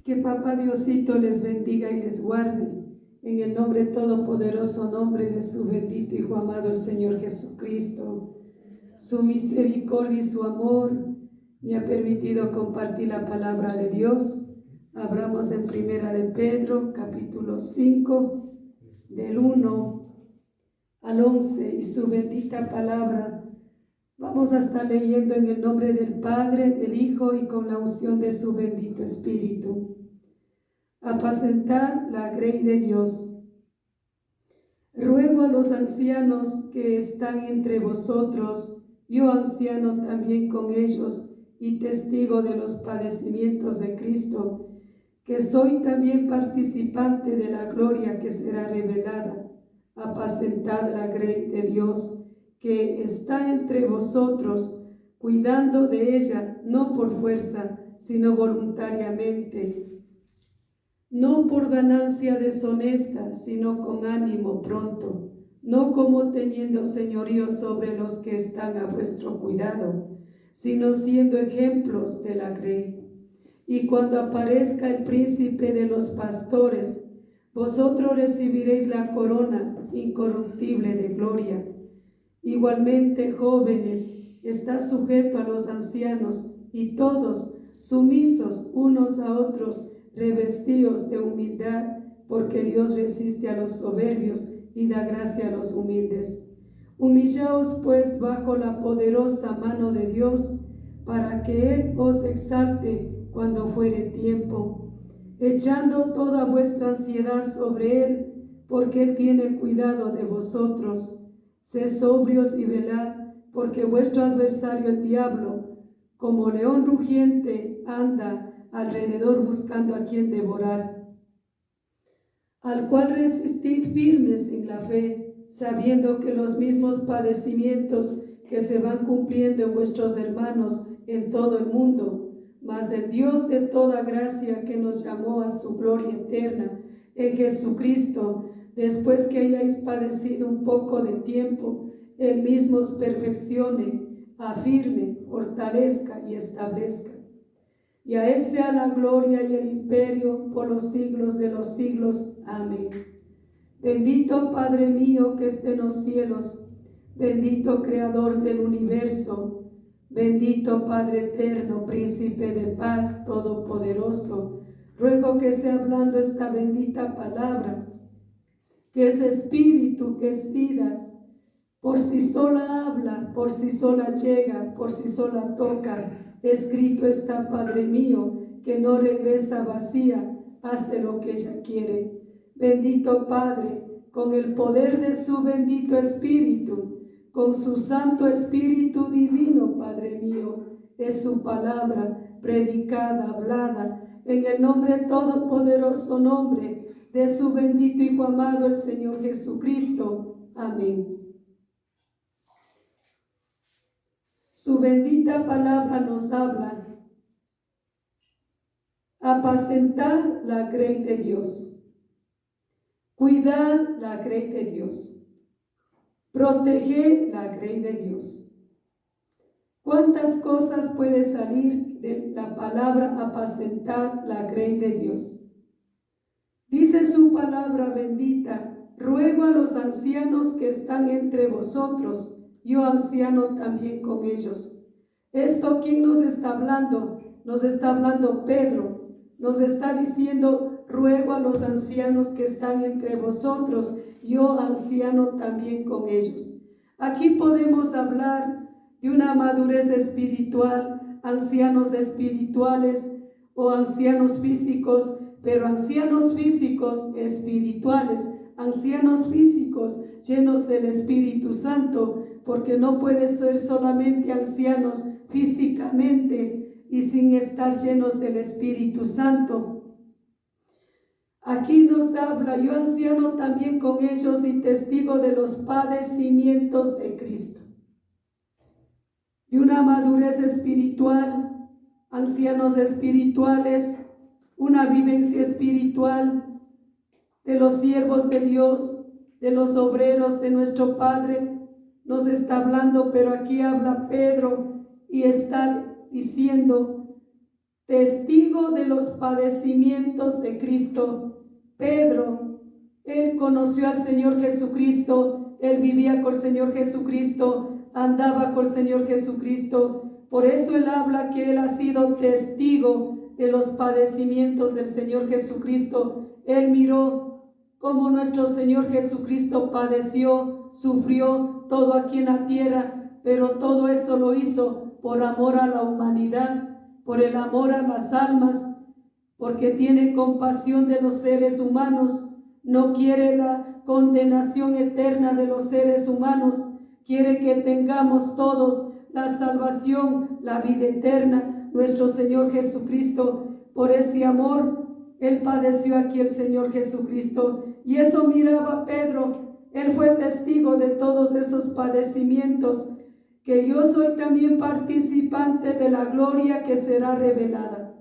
Que Papá Diosito les bendiga y les guarde. En el nombre todopoderoso nombre de su bendito Hijo amado, el Señor Jesucristo. Su misericordia y su amor me ha permitido compartir la palabra de Dios. Abramos en Primera de Pedro, capítulo 5, del 1 al 11, y su bendita palabra vamos a estar leyendo en el nombre del Padre, del Hijo y con la unción de su bendito Espíritu. Apacentad la grey de Dios. Ruego a los ancianos que están entre vosotros, yo anciano también con ellos y testigo de los padecimientos de Cristo, que soy también participante de la gloria que será revelada. Apacentad la grey de Dios, que está entre vosotros, cuidando de ella, no por fuerza, sino voluntariamente, no por ganancia deshonesta, sino con ánimo pronto, no como teniendo señorío sobre los que están a vuestro cuidado, sino siendo ejemplos de la grey. Y cuando aparezca el príncipe de los pastores, vosotros recibiréis la corona incorruptible de gloria. Igualmente, jóvenes, está sujeto a los ancianos, y todos sumisos unos a otros, revestidos de humildad, porque Dios resiste a los soberbios y da gracia a los humildes. Humillaos pues bajo la poderosa mano de Dios, para que Él os exalte cuando fuere tiempo, echando toda vuestra ansiedad sobre Él, porque Él tiene cuidado de vosotros. Sed sobrios y velad, porque vuestro adversario el diablo, como león rugiente, anda alrededor buscando a quien devorar, al cual resistid firmes en la fe, sabiendo que los mismos padecimientos que se van cumpliendo en vuestros hermanos en todo el mundo, mas el Dios de toda gracia, que nos llamó a su gloria eterna en Jesucristo, después que hayáis padecido un poco de tiempo, Él mismo os perfeccione, afirme, fortalezca y establezca. Y a Él sea la gloria y el imperio por los siglos de los siglos. Amén. Bendito Padre mío que esté en los cielos, bendito Creador del universo, bendito Padre eterno, príncipe de paz, todopoderoso, ruego que sea hablando esta bendita palabra, que es espíritu, que es vida, por sí sola habla, por sí sola llega, por sí sola toca. Escrito está, Padre mío, que no regresa vacía, hace lo que ella quiere. Bendito Padre, con el poder de su bendito Espíritu, con su Santo Espíritu divino, Padre mío, es su palabra predicada, hablada, en el nombre todopoderoso nombre de su bendito Hijo amado, el Señor Jesucristo. Amén. Su bendita palabra nos habla. Apacentad la grey de Dios. Cuidad la grey de Dios. Proteged la grey de Dios. ¿Cuántas cosas puede salir de la palabra apacentar la grey de Dios? Dice su palabra bendita: ruego a los ancianos que están entre vosotros, yo anciano también con ellos. ¿Esto quién nos está hablando? Nos está hablando Pedro. Nos está diciendo: ruego a los ancianos que están entre vosotros, yo anciano también con ellos. Aquí podemos hablar de una madurez espiritual, ancianos espirituales o ancianos físicos, pero ancianos físicos espirituales, ancianos físicos llenos del Espíritu Santo, porque no puede ser solamente ancianos físicamente y sin estar llenos del Espíritu Santo. Aquí nos habla: yo anciano también con ellos y testigo de los padecimientos de Cristo. De una madurez espiritual, ancianos espirituales, una vivencia espiritual de los siervos de Dios, de los obreros de nuestro Padre, nos está hablando. Pero aquí habla Pedro y está diciendo testigo de los padecimientos de Cristo. Pedro, él conoció al Señor Jesucristo, él vivía con el Señor Jesucristo, andaba con el Señor Jesucristo. Por eso él habla que él ha sido testigo de los padecimientos del Señor Jesucristo. Él miró cómo nuestro Señor Jesucristo padeció, sufrió todo aquí en la tierra, pero todo eso lo hizo por amor a la humanidad, por el amor a las almas, porque tiene compasión de los seres humanos. No quiere la condenación eterna de los seres humanos, quiere que tengamos todos la salvación, la vida eterna. Nuestro Señor Jesucristo, por ese amor, él padeció aquí el Señor Jesucristo. Y eso miraba Pedro. Él fue testigo de todos esos padecimientos, que yo soy también participante de la gloria que será revelada.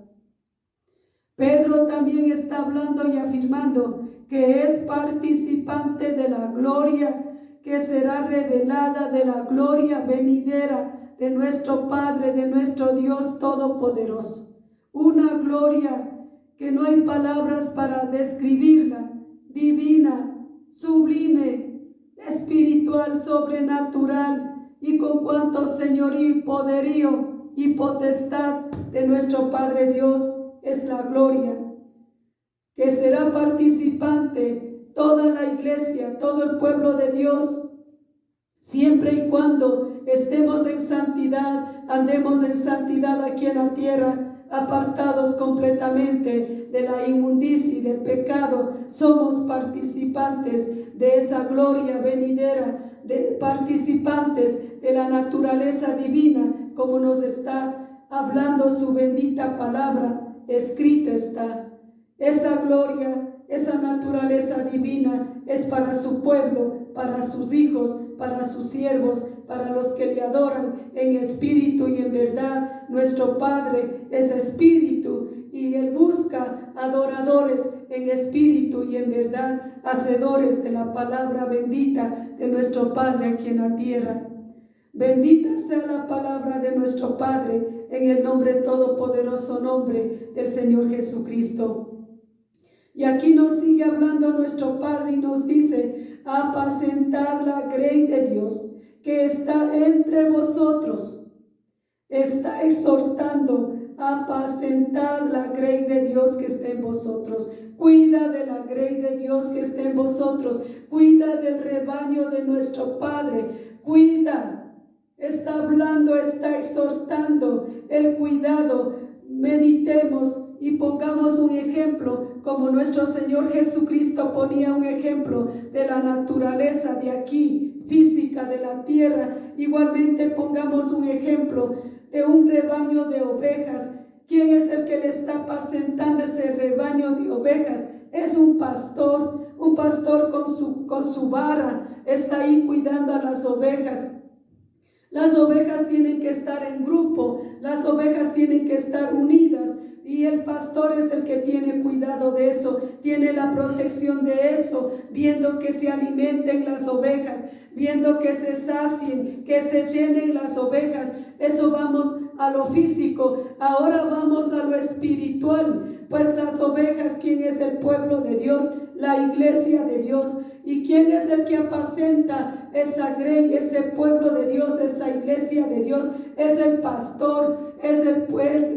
Pedro también está hablando y afirmando que es participante de la gloria que será revelada, de la gloria venidera de nuestro Padre, de nuestro Dios Todopoderoso. Una gloria que no hay palabras para describirla, divina, sublime, espiritual, sobrenatural, y con cuanto señorío, poderío y potestad de nuestro Padre Dios es la gloria, que será participante toda la iglesia, todo el pueblo de Dios, siempre y cuando estemos en santidad, andemos en santidad aquí en la tierra, apartados completamente de la inmundicia y del pecado. Somos participantes de esa gloria venidera, participantes de la naturaleza divina, como nos está hablando su bendita palabra. Escrita está. Esa gloria, esa naturaleza divina es para su pueblo, para sus hijos, para sus siervos, para los que le adoran en espíritu y en verdad. Nuestro Padre es espíritu y Él busca adoradores en espíritu y en verdad, hacedores de la palabra bendita de nuestro Padre aquí en la tierra. Bendita sea la palabra de nuestro Padre en el nombre todopoderoso nombre del Señor Jesucristo. Y aquí nos sigue hablando nuestro Padre y nos dice: apacentad la grey de Dios que está entre vosotros. Está exhortando: apacentad la grey de Dios que está en vosotros. Cuida de la grey de Dios que está en vosotros. Cuida del rebaño de nuestro Padre. Cuida. Está hablando, está exhortando el cuidado. Meditemos y pongamos un ejemplo, como nuestro Señor Jesucristo ponía un ejemplo de la naturaleza de aquí, física de la tierra. Igualmente pongamos un ejemplo de un rebaño de ovejas. ¿Quién es el que le está apacentando ese rebaño de ovejas? Es un pastor con su vara, está ahí cuidando a las ovejas. Las ovejas tienen que estar en grupo, las ovejas tienen que estar unidas, y el pastor es el que tiene cuidado de eso, tiene la protección de eso, viendo que se alimenten las ovejas, viendo que se sacien, que se llenen las ovejas. Eso vamos a lo físico. Ahora vamos a lo espiritual. Pues las ovejas, ¿quién es el pueblo de Dios? La iglesia de Dios. ¿Y quién es el que apacenta esa grey, ese pueblo de Dios, esa iglesia de Dios? Es el pastor, es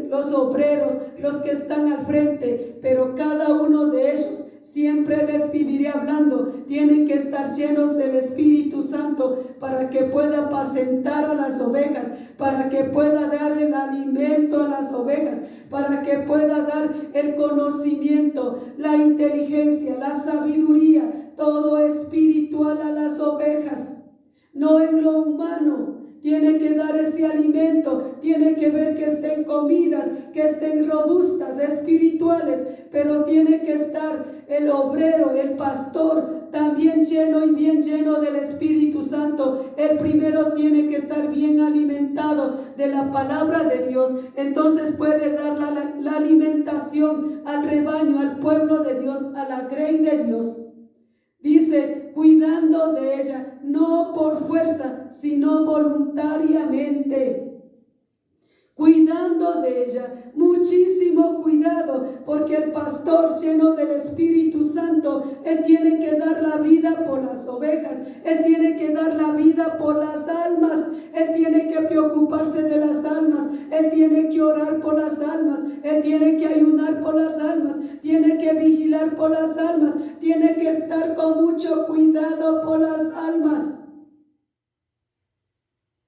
los obreros, los que están al frente. Pero cada uno de ellos, siempre les viviré hablando, tienen que estar llenos del Espíritu Santo para que pueda apacentar a las ovejas, para que pueda dar el alimento a las ovejas, para que pueda dar el conocimiento, la inteligencia, la sabiduría, todo espiritual a las ovejas, no en lo humano. Tiene que dar ese alimento, tiene que ver que estén comidas, que estén robustas, espirituales, pero tiene que estar el obrero, el pastor, también lleno y bien lleno del Espíritu Santo. El primero tiene que estar bien alimentado de la palabra de Dios, entonces puede dar la alimentación al rebaño, al pueblo de Dios, a la grey de Dios. Dice, cuidando de ella, no por fuerza, sino voluntariamente. cuidando de ella, muchísimo cuidado, porque el pastor lleno del Espíritu Santo, él tiene que dar la vida por las ovejas, él tiene que dar la vida por las almas, él tiene que preocuparse de las almas, él tiene que orar por las almas, él tiene que ayunar por las almas, tiene que vigilar por las almas, tiene que estar con mucho cuidado por las almas.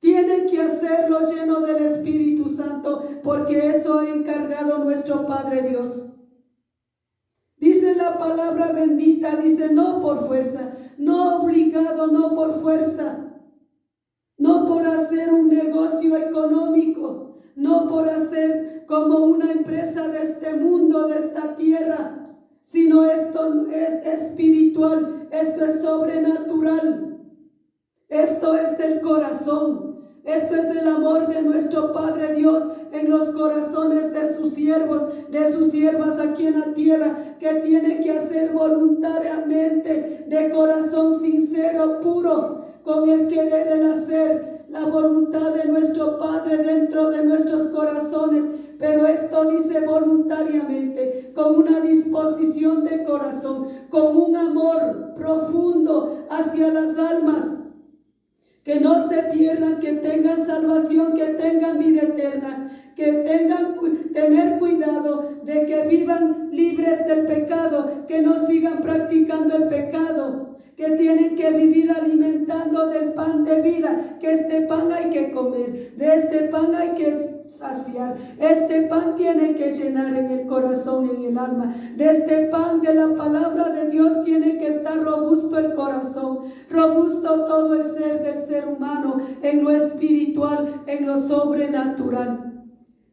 Tiene que hacerlo lleno del Espíritu Santo, porque eso ha encargado nuestro Padre Dios. Dice la palabra bendita, dice no por fuerza, no obligado, no por fuerza, no por hacer un negocio económico, no por hacer como una empresa de este mundo, de esta tierra, sino esto es espiritual, esto es sobrenatural, esto es del corazón. Esto es el amor de nuestro Padre Dios en los corazones de sus siervos, de sus siervas aquí en la tierra, que tiene que hacer voluntariamente, de corazón sincero, puro, con el querer, el hacer, la voluntad de nuestro Padre dentro de nuestros corazones. Pero esto dice voluntariamente, con una disposición de corazón, con un amor profundo hacia las almas. Que no se pierdan, que tengan salvación, que tengan vida eterna, que tengan tener cuidado de que vivan libres del pecado, que no sigan practicando el pecado, que tienen que vivir alimentando del pan de vida, que este pan hay que comer, de este pan hay que saciar, este pan tiene que llenar en el corazón, en el alma, de este pan de la palabra de Dios tiene que estar robusto el corazón, robusto todo el ser del ser humano, en lo espiritual, en lo sobrenatural,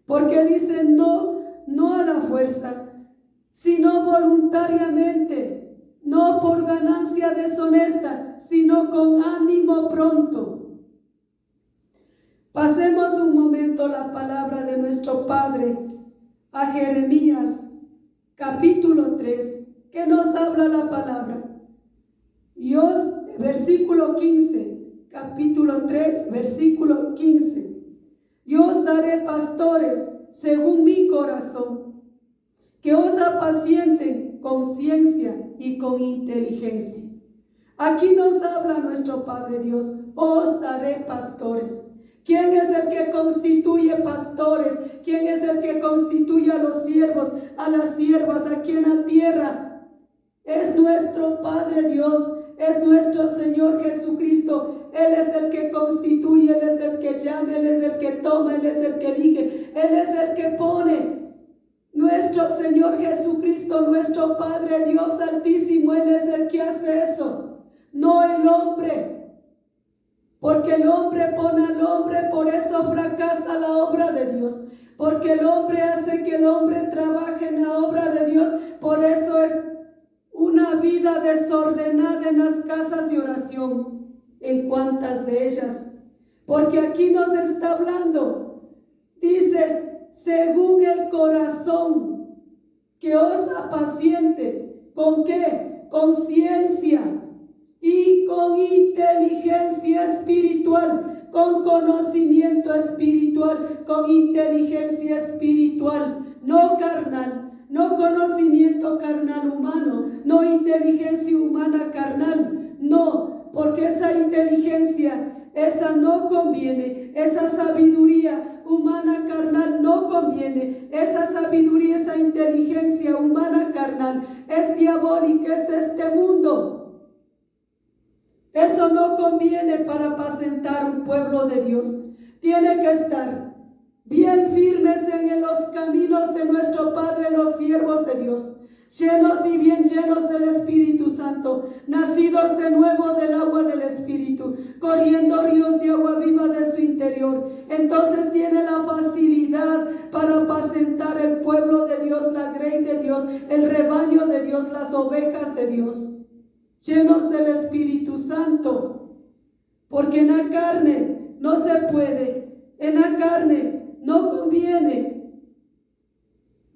porque dicen no a la fuerza, sino voluntariamente, no por ganancia deshonesta, sino con ánimo pronto. Pasemos un momento la palabra de nuestro Padre a Jeremías, capítulo 3, que nos habla la palabra. Y versículo 15, capítulo 3, versículo 15. Yo os daré pastores según mi corazón, que os apacienten con ciencia y con inteligencia. Aquí nos habla nuestro Padre Dios, os daré pastores. ¿Quién es el que constituye pastores? ¿Quién es el que constituye a los siervos, a las siervas aquí en la tierra? Es nuestro Padre Dios, es nuestro Señor Jesucristo. Él es el que constituye, Él es el que llama, Él es el que toma, Él es el que elige, Él es el que pone. Nuestro Señor Jesucristo, nuestro Padre Dios Altísimo, Él es el que hace eso, no el hombre. Porque el hombre pone al hombre, por eso fracasa la obra de Dios. Porque el hombre hace que el hombre trabaje en la obra de Dios. Por eso es una vida desordenada en las casas de oración. ¿En cuántas de ellas? Porque aquí nos está hablando. Dice, según el corazón, que os apaciente. ¿Con qué? Con ciencia y con inteligencia espiritual, con conocimiento espiritual, con inteligencia espiritual, no carnal, no conocimiento carnal humano, no inteligencia humana carnal, no, porque esa inteligencia, esa no conviene, esa sabiduría humana carnal no conviene, esa sabiduría, esa inteligencia humana carnal es diabólica, es de este mundo. Eso no conviene para apacentar un pueblo de Dios. Tiene que estar bien firmes en los caminos de nuestro Padre, los siervos de Dios, llenos y bien llenos del Espíritu Santo, nacidos de nuevo del agua del Espíritu, corriendo ríos de agua viva de su interior. Entonces tiene la facilidad para apacentar el pueblo de Dios, la grey de Dios, el rebaño de Dios, las ovejas de Dios, llenos del Espíritu Santo, porque en la carne no se puede, en la carne no conviene.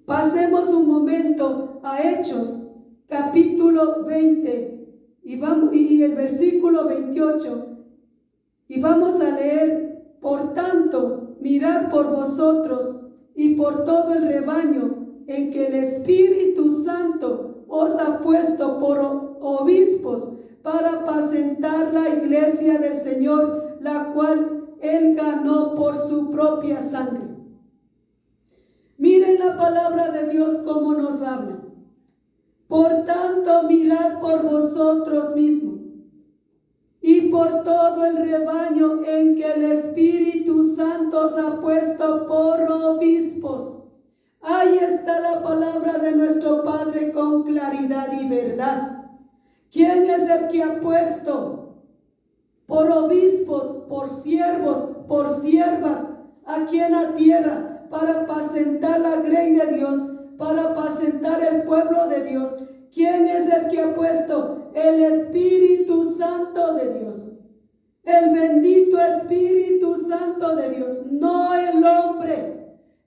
Pasemos un momento a Hechos, capítulo 20, y el versículo 28, y vamos a leer, por tanto, mirad por vosotros y por todo el rebaño en que el Espíritu Santo os ha puesto por obispos para apacentar la iglesia del Señor, la cual Él ganó por su propia sangre. Miren la palabra de Dios cómo nos habla. Por tanto, mirad por vosotros mismos y por todo el rebaño en que el Espíritu Santo os ha puesto por obispos. Ahí está la palabra de nuestro Padre con claridad y verdad. ¿Quién es el que ha puesto por obispos, por siervos, por siervas aquí en la tierra para apacentar la grey de Dios, para apacentar el pueblo de Dios? ¿Quién es el que ha puesto? El Espíritu Santo de Dios. El bendito Espíritu Santo de Dios, no el hombre.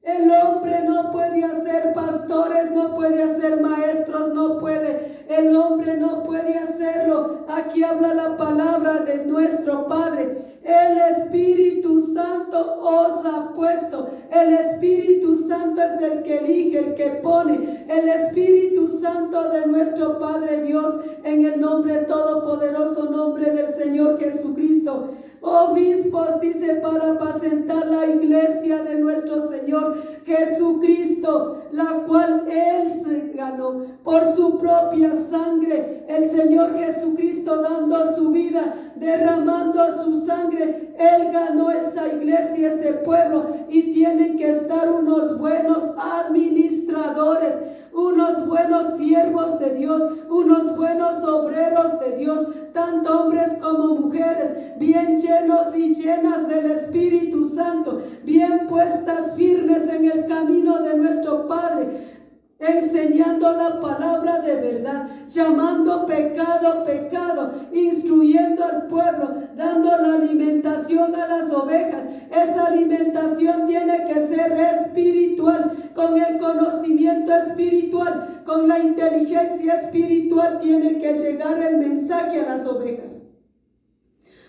El hombre no puede hacer pastores, no puede hacer maestros, no puede. El hombre no puede hacerlo. Aquí habla la palabra de nuestro Padre. El Espíritu Santo os ha puesto. El Espíritu Santo es el que elige, el que pone. El Espíritu Santo de nuestro Padre Dios, en el nombre todopoderoso, nombre del Señor Jesucristo. Obispos, dice, para apacentar la iglesia de nuestro Señor Jesucristo, la cual Él se ganó por su propia sangre. El Señor Jesucristo dando su vida, derramando su sangre, Él ganó esa iglesia, ese pueblo, y tienen que estar unos buenos administradores, unos buenos siervos de Dios, unos buenos obreros de Dios, tanto hombres como mujeres, bien llenos y llenas del Espíritu Santo, bien puestas firmes en el camino de nuestro Padre, enseñando la palabra de verdad, llamando pecado, pecado, instruyendo al pueblo, dando la alimentación a las ovejas. Esa alimentación tiene que ser espiritual, con el conocimiento espiritual, con la inteligencia espiritual tiene que llegar el mensaje a las ovejas.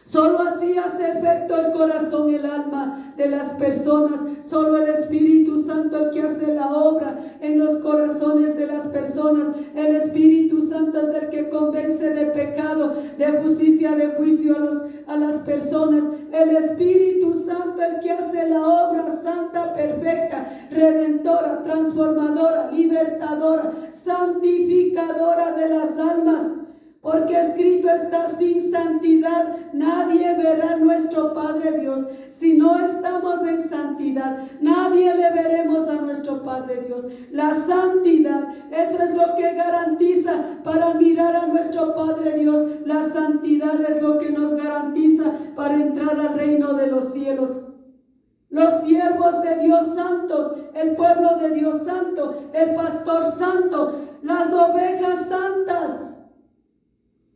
Solo así hace efecto el corazón, el alma de las personas. Solo el Espíritu Santo el que hace la obra en los corazones de las personas. El Espíritu Santo es el que convence de pecado, de justicia, de juicio a las personas. El Espíritu Santo el que hace la obra santa, perfecta, redentora, transformadora, libertadora, santificadora de las almas. Porque escrito está: sin santidad nadie verá a nuestro Padre Dios. Si no estamos en santidad, nadie le veremos a nuestro Padre Dios. La santidad, eso es lo que garantiza para mirar a nuestro Padre Dios. La santidad es lo que nos garantiza para entrar al reino de los cielos. Los siervos de Dios santos, el pueblo de Dios santo, el pastor santo, las ovejas santas.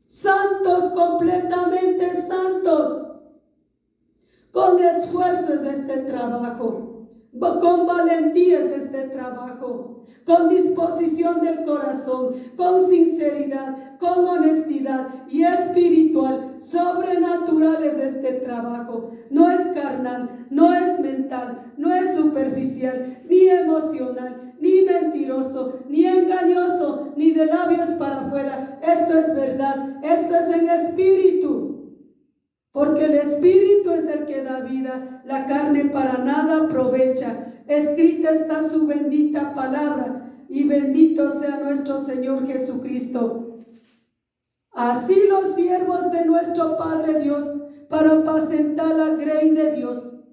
Santos, completamente santos. Con esfuerzo es este trabajo, con valentía es este trabajo, con disposición del corazón, con sinceridad, con honestidad y espiritual, sobrenatural es este trabajo. No es carnal, no es mental, no es superficial, ni emocional, ni mentiroso, ni engañoso, ni de labios para afuera. Esto es verdad, esto es en espíritu. Porque el Espíritu es el que da vida, la carne para nada aprovecha. Escrita está su bendita palabra, y bendito sea nuestro Señor Jesucristo. Así los siervos de nuestro Padre Dios, para apacentar la grey de Dios,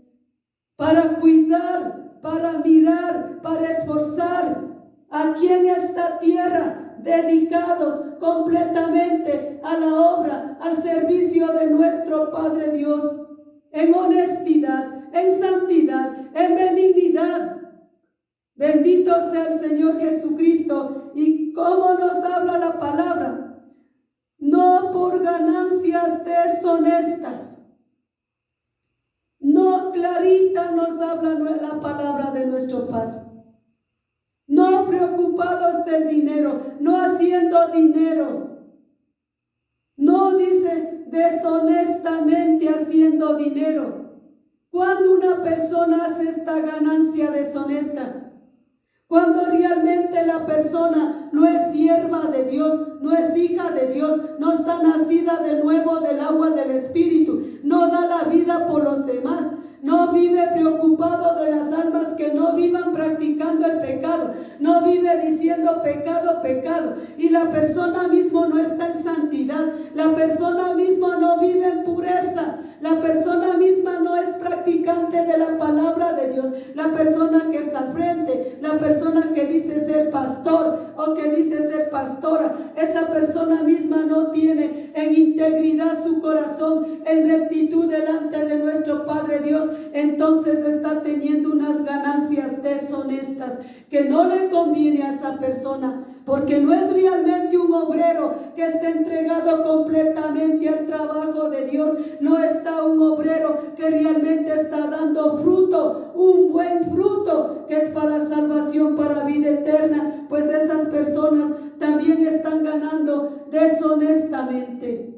para cuidar, para mirar, para esforzar aquí en esta tierra, dedicados completamente a la obra, al servicio de nuestro Padre Dios, en honestidad, en santidad, en benignidad. Bendito sea el Señor Jesucristo. Y cómo nos habla la palabra: no por ganancias deshonestas. No, clarita nos habla la palabra de nuestro Padre. No preocupados del dinero, no haciendo dinero. No dice deshonestamente haciendo dinero. Cuando una persona hace esta ganancia deshonesta, cuando realmente la persona no es sierva de Dios, no es hija de Dios, no está nacida de nuevo del agua del Espíritu, no da la vida por los demás, no vive preocupado de las almas que no vivan practicando el pecado, no vive diciendo pecado, pecado, y la persona mismo no está en santidad, la persona misma no vive en pureza, la persona misma no es practicante de la palabra de Dios, la persona que está al frente, la persona que dice ser pastor o que dice ser pastora, esa persona misma no tiene en integridad su corazón, en rectitud delante de nuestro Padre Dios. Entonces está teniendo unas ganancias deshonestas que no le conviene a esa persona, porque no es realmente un obrero que esté entregado completamente al trabajo de Dios. No está un obrero que realmente está dando fruto, un buen fruto que es para salvación, para vida eterna, pues esas personas también están ganando deshonestamente.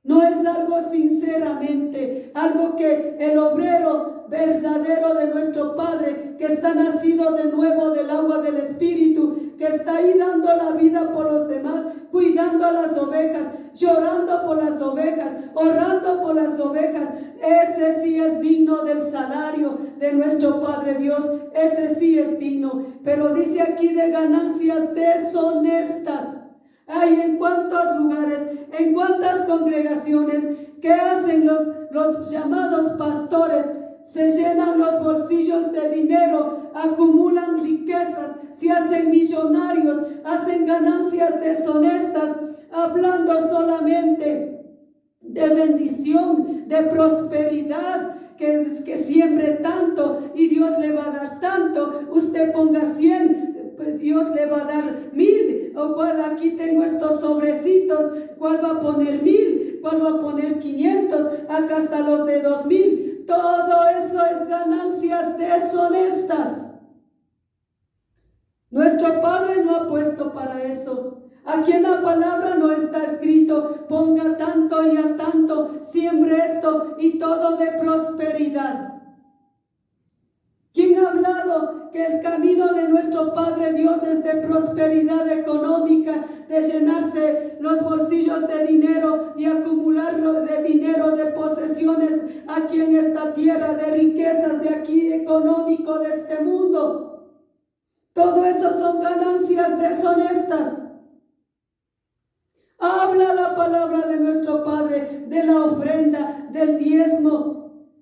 No es algo sinceramente, algo que el obrero verdadero de nuestro Padre, que está nacido de nuevo del agua del Espíritu, que está ahí dando la vida por los demás, cuidando a las ovejas, llorando por las ovejas, orando por las ovejas, ese sí es digno del salario de nuestro Padre Dios, ese sí es digno. Pero dice aquí de ganancias deshonestas. Hay en cuántos lugares, en cuántas congregaciones que hacen los llamados pastores, se llenan los bolsillos de dinero, acumulan riquezas, se hacen millonarios, hacen ganancias deshonestas, hablando solamente de bendición, de prosperidad, que siembre tanto y Dios le va a dar tanto. Usted ponga 100, pues Dios le va a dar 1000. O cual aquí tengo estos sobrecitos, cuál va a poner 1000, cuál va a poner 500, acá hasta los de 2000. Todo eso es ganancias deshonestas. Nuestro Padre no ha puesto para eso. Aquí en la palabra no está escrito, ponga tanto y a tanto, siembre esto y todo de prosperidad. ¿Quién ha hablado que el camino de nuestro Padre Dios es de prosperidad económica, de llenarse los bolsillos de dinero y acumularlo de dinero, de posesiones aquí en esta tierra, de riquezas de aquí económico de este mundo? Todo eso son ganancias deshonestas. Habla la palabra de nuestro Padre, de la ofrenda, del diezmo,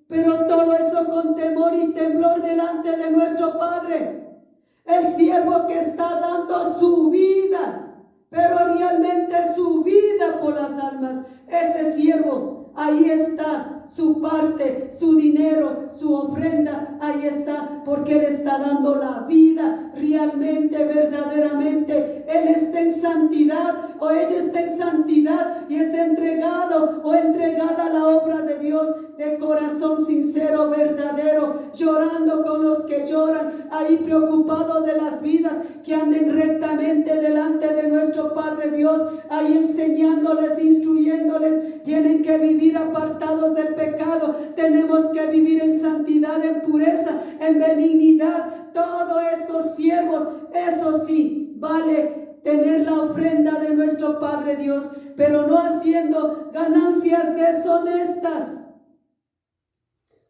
pero todo eso con temor y temblor delante de nuestro Padre. El siervo que está dando su vida, pero realmente su vida por las almas, ese siervo, ahí está su parte, su dinero, su ofrenda, ahí está, porque Él está dando la vida realmente, verdaderamente. Él está en santidad o ella está en santidad y está entregado o entregada a la obra de Dios de corazón sincero, verdadero, llorando con los que lloran, ahí preocupado de las vidas, que anden rectamente delante de nuestro Padre Dios, ahí enseñándoles, instruyéndoles. Tienen que vivir apartados del pecado, tenemos que vivir en santidad, en pureza, en benignidad. Todos esos siervos, eso sí, vale tener la ofrenda de nuestro Padre Dios, pero no haciendo ganancias deshonestas.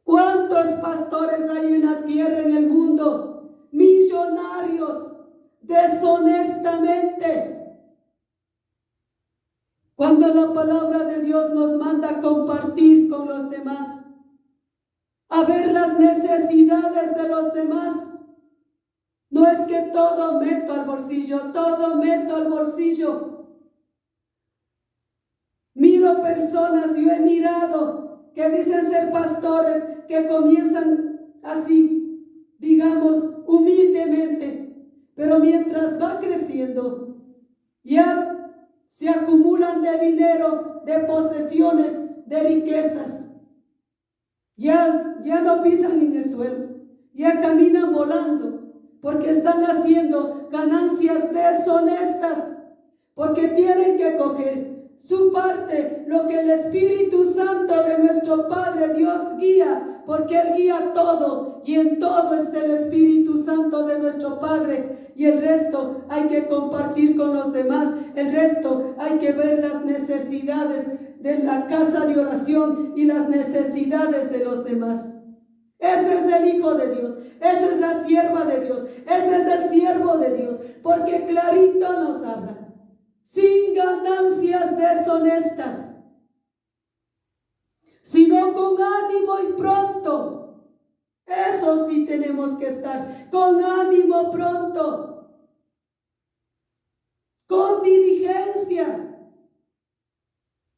¿Cuántos pastores hay en la tierra, en el mundo? Millonarios, deshonestamente. Cuando la palabra de Dios nos manda a compartir con los demás, a ver las necesidades de los demás, no es que todo meto al bolsillo, todo meto al bolsillo. Miro personas, yo he mirado, que dicen ser pastores, que comienzan así, digamos, humildemente, pero mientras va creciendo, ya se acumulan de dinero, de posesiones, de riquezas. Ya no pisan en el suelo, ya caminan volando, porque están haciendo ganancias deshonestas, porque tienen que coger su parte, lo que el Espíritu Santo de nuestro Padre Dios guía, porque Él guía todo y en todo está el Espíritu Santo de nuestro Padre. Y el resto hay que compartir con los demás. El resto hay que ver las necesidades de la casa de oración y las necesidades de los demás. Ese es el Hijo de Dios, esa es la sierva de Dios, ese es el siervo de Dios, porque clarito nos habla, sin ganancias deshonestas, sino con ánimo y pronto. Eso sí tenemos que estar, con ánimo pronto, con diligencia,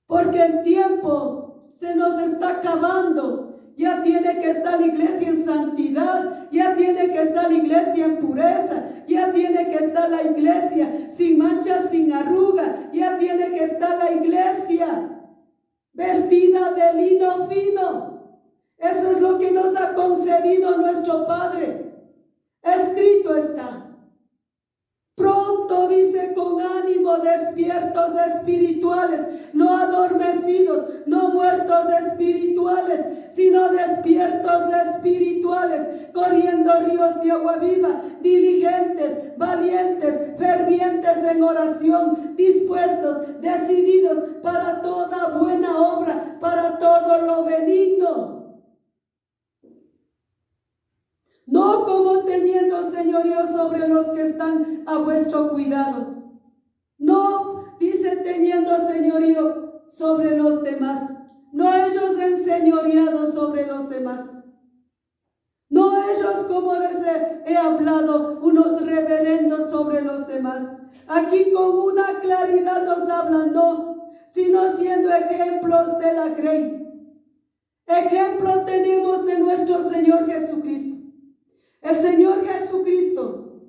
porque el tiempo se nos está acabando. Ya tiene que estar la iglesia en santidad, ya tiene que estar la iglesia en pureza, ya tiene que estar la iglesia sin manchas, sin arruga, ya tiene que estar la iglesia vestida de lino fino. Eso es lo que nos ha concedido nuestro Padre. Escrito está. Pronto, dice, con ánimo, despiertos espirituales, no adormecidos, no muertos espirituales, sino despiertos espirituales, corriendo ríos de agua viva, diligentes, valientes, fervientes en oración, dispuestos, decididos para toda buena obra, para todo lo benigno. No como teniendo señorío sobre los que están a vuestro cuidado. No, dice, teniendo señorío sobre los demás. No ellos enseñoreados sobre los demás. No ellos, como les he hablado, unos reverendos sobre los demás. Aquí con una claridad nos hablan, no, sino siendo ejemplos de la grey. Ejemplo tenemos de nuestro Señor Jesucristo. El Señor Jesucristo,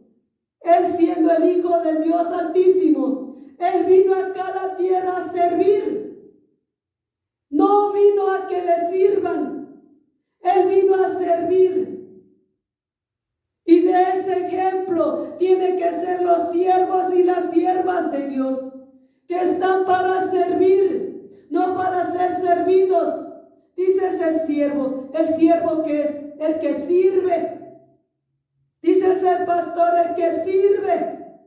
Él siendo el Hijo del Dios Altísimo, Él vino acá a la tierra a servir. No vino a que le sirvan, Él vino a servir. Y de ese ejemplo tienen que ser los siervos y las siervas de Dios, que están para servir, no para ser servidos. Dice ese siervo, el siervo que es el que sirve. Dice ser pastor el que sirve.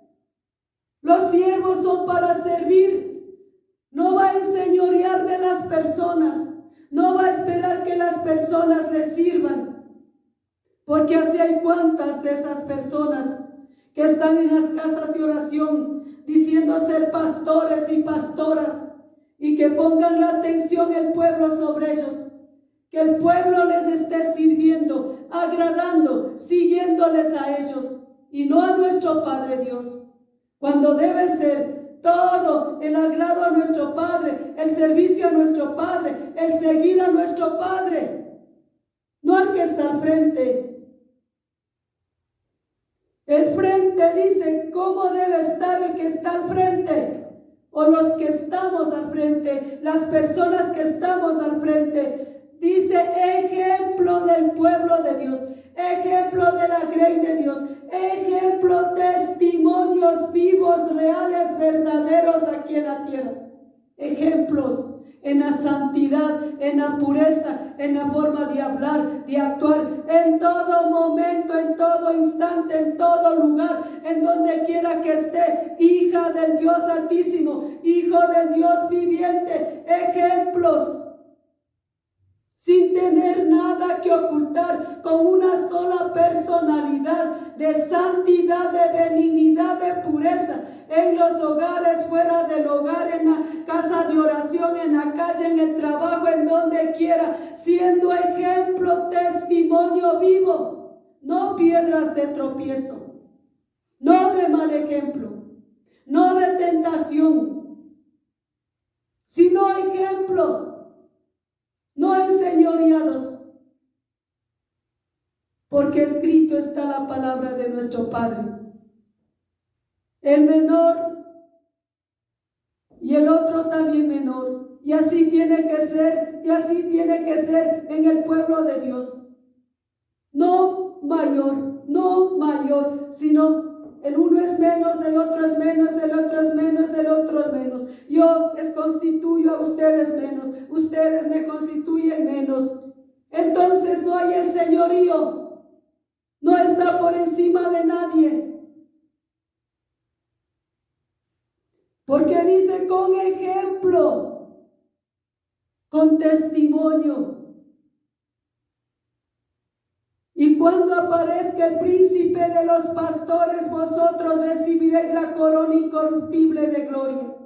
Los siervos son para servir. No va a enseñorear de las personas. No va a esperar que las personas le sirvan. Porque así hay cuantas de esas personas que están en las casas de oración diciendo ser pastores y pastoras y que pongan la atención el pueblo sobre ellos. Que el pueblo les esté sirviendo, agradando, siguiéndoles a ellos y no a nuestro Padre Dios. Cuando debe ser todo el agrado a nuestro Padre, el servicio a nuestro Padre, el seguir a nuestro Padre, no al que está al frente. El frente dice cómo debe estar el que está al frente, o los que estamos al frente, las personas que estamos al frente. Dice ejemplo del pueblo de Dios, ejemplo de la grey de Dios, ejemplo, testimonios vivos, reales, verdaderos aquí en la tierra. Ejemplos en la santidad, en la pureza, en la forma de hablar, de actuar, en todo momento, en todo instante, en todo lugar, en donde quiera que esté, hija del Dios Altísimo, hijo del Dios viviente, ejemplos. Sin tener nada que ocultar, con una sola personalidad de santidad, de benignidad, de pureza, en los hogares, fuera del hogar, en la casa de oración, en la calle, en el trabajo, en donde quiera, siendo ejemplo, testimonio vivo, no piedras de tropiezo, no de mal ejemplo, no de tentación, sino ejemplo. No enseñoreados, porque escrito está la palabra de nuestro Padre. El menor y el otro también menor. Y así tiene que ser, y así tiene que ser en el pueblo de Dios. No mayor, sino el uno es menos, el otro es menos, el otro es menos, el otro es menos. Yo les constituyo a ustedes menos, ustedes me constituyen menos. Entonces no hay el señorío, no está por encima de nadie. Porque dice con ejemplo, con testimonio. Y cuando aparezca el príncipe de los pastores, vosotros recibiréis la corona incorruptible de gloria.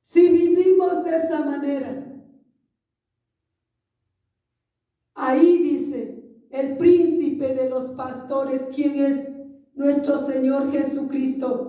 Si vivimos de esa manera, ahí dice el príncipe de los pastores, quien es nuestro Señor Jesucristo.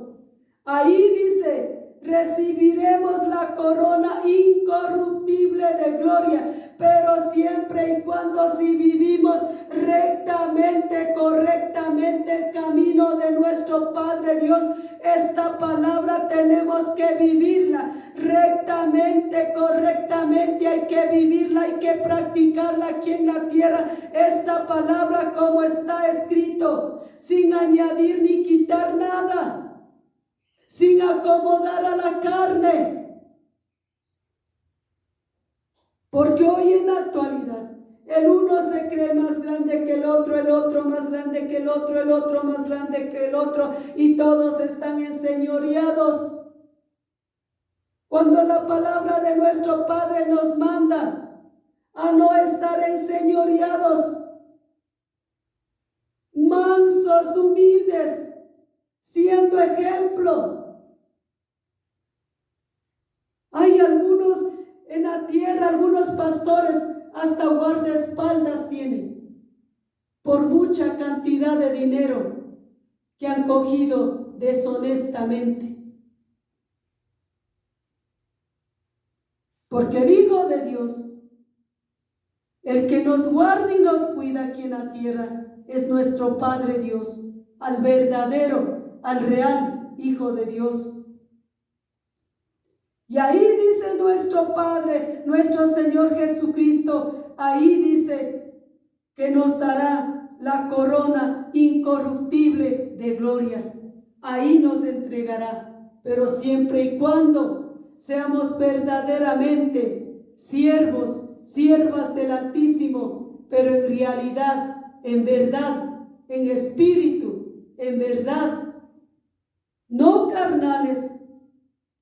Ahí dice, recibiremos la corona incorruptible de gloria, pero siempre y cuando si vivimos rectamente, correctamente el camino de nuestro Padre Dios. Esta palabra tenemos que vivirla rectamente, correctamente, hay que vivirla, hay que practicarla aquí en la tierra. Esta palabra como está escrito, sin añadir ni quitar nada, sin acomodar a la carne. Porque hoy en la actualidad el uno se cree más grande que el otro más grande que el otro más grande que el otro, y todos están enseñoreados. Cuando la palabra de nuestro Padre nos manda a no estar enseñoreados, mansos, humildes, siendo ejemplo. Hay algunos en la tierra, algunos pastores hasta guardaespaldas tienen por mucha cantidad de dinero que han cogido deshonestamente. Porque el Hijo de Dios, el que nos guarda y nos cuida aquí en la tierra, es nuestro Padre Dios, al verdadero, al real Hijo de Dios. Y ahí dice nuestro Padre, nuestro Señor Jesucristo, ahí dice que nos dará la corona incorruptible de gloria. Ahí nos entregará, pero siempre y cuando seamos verdaderamente siervos, siervas del Altísimo, pero en realidad, en verdad, en espíritu, en verdad, no carnales.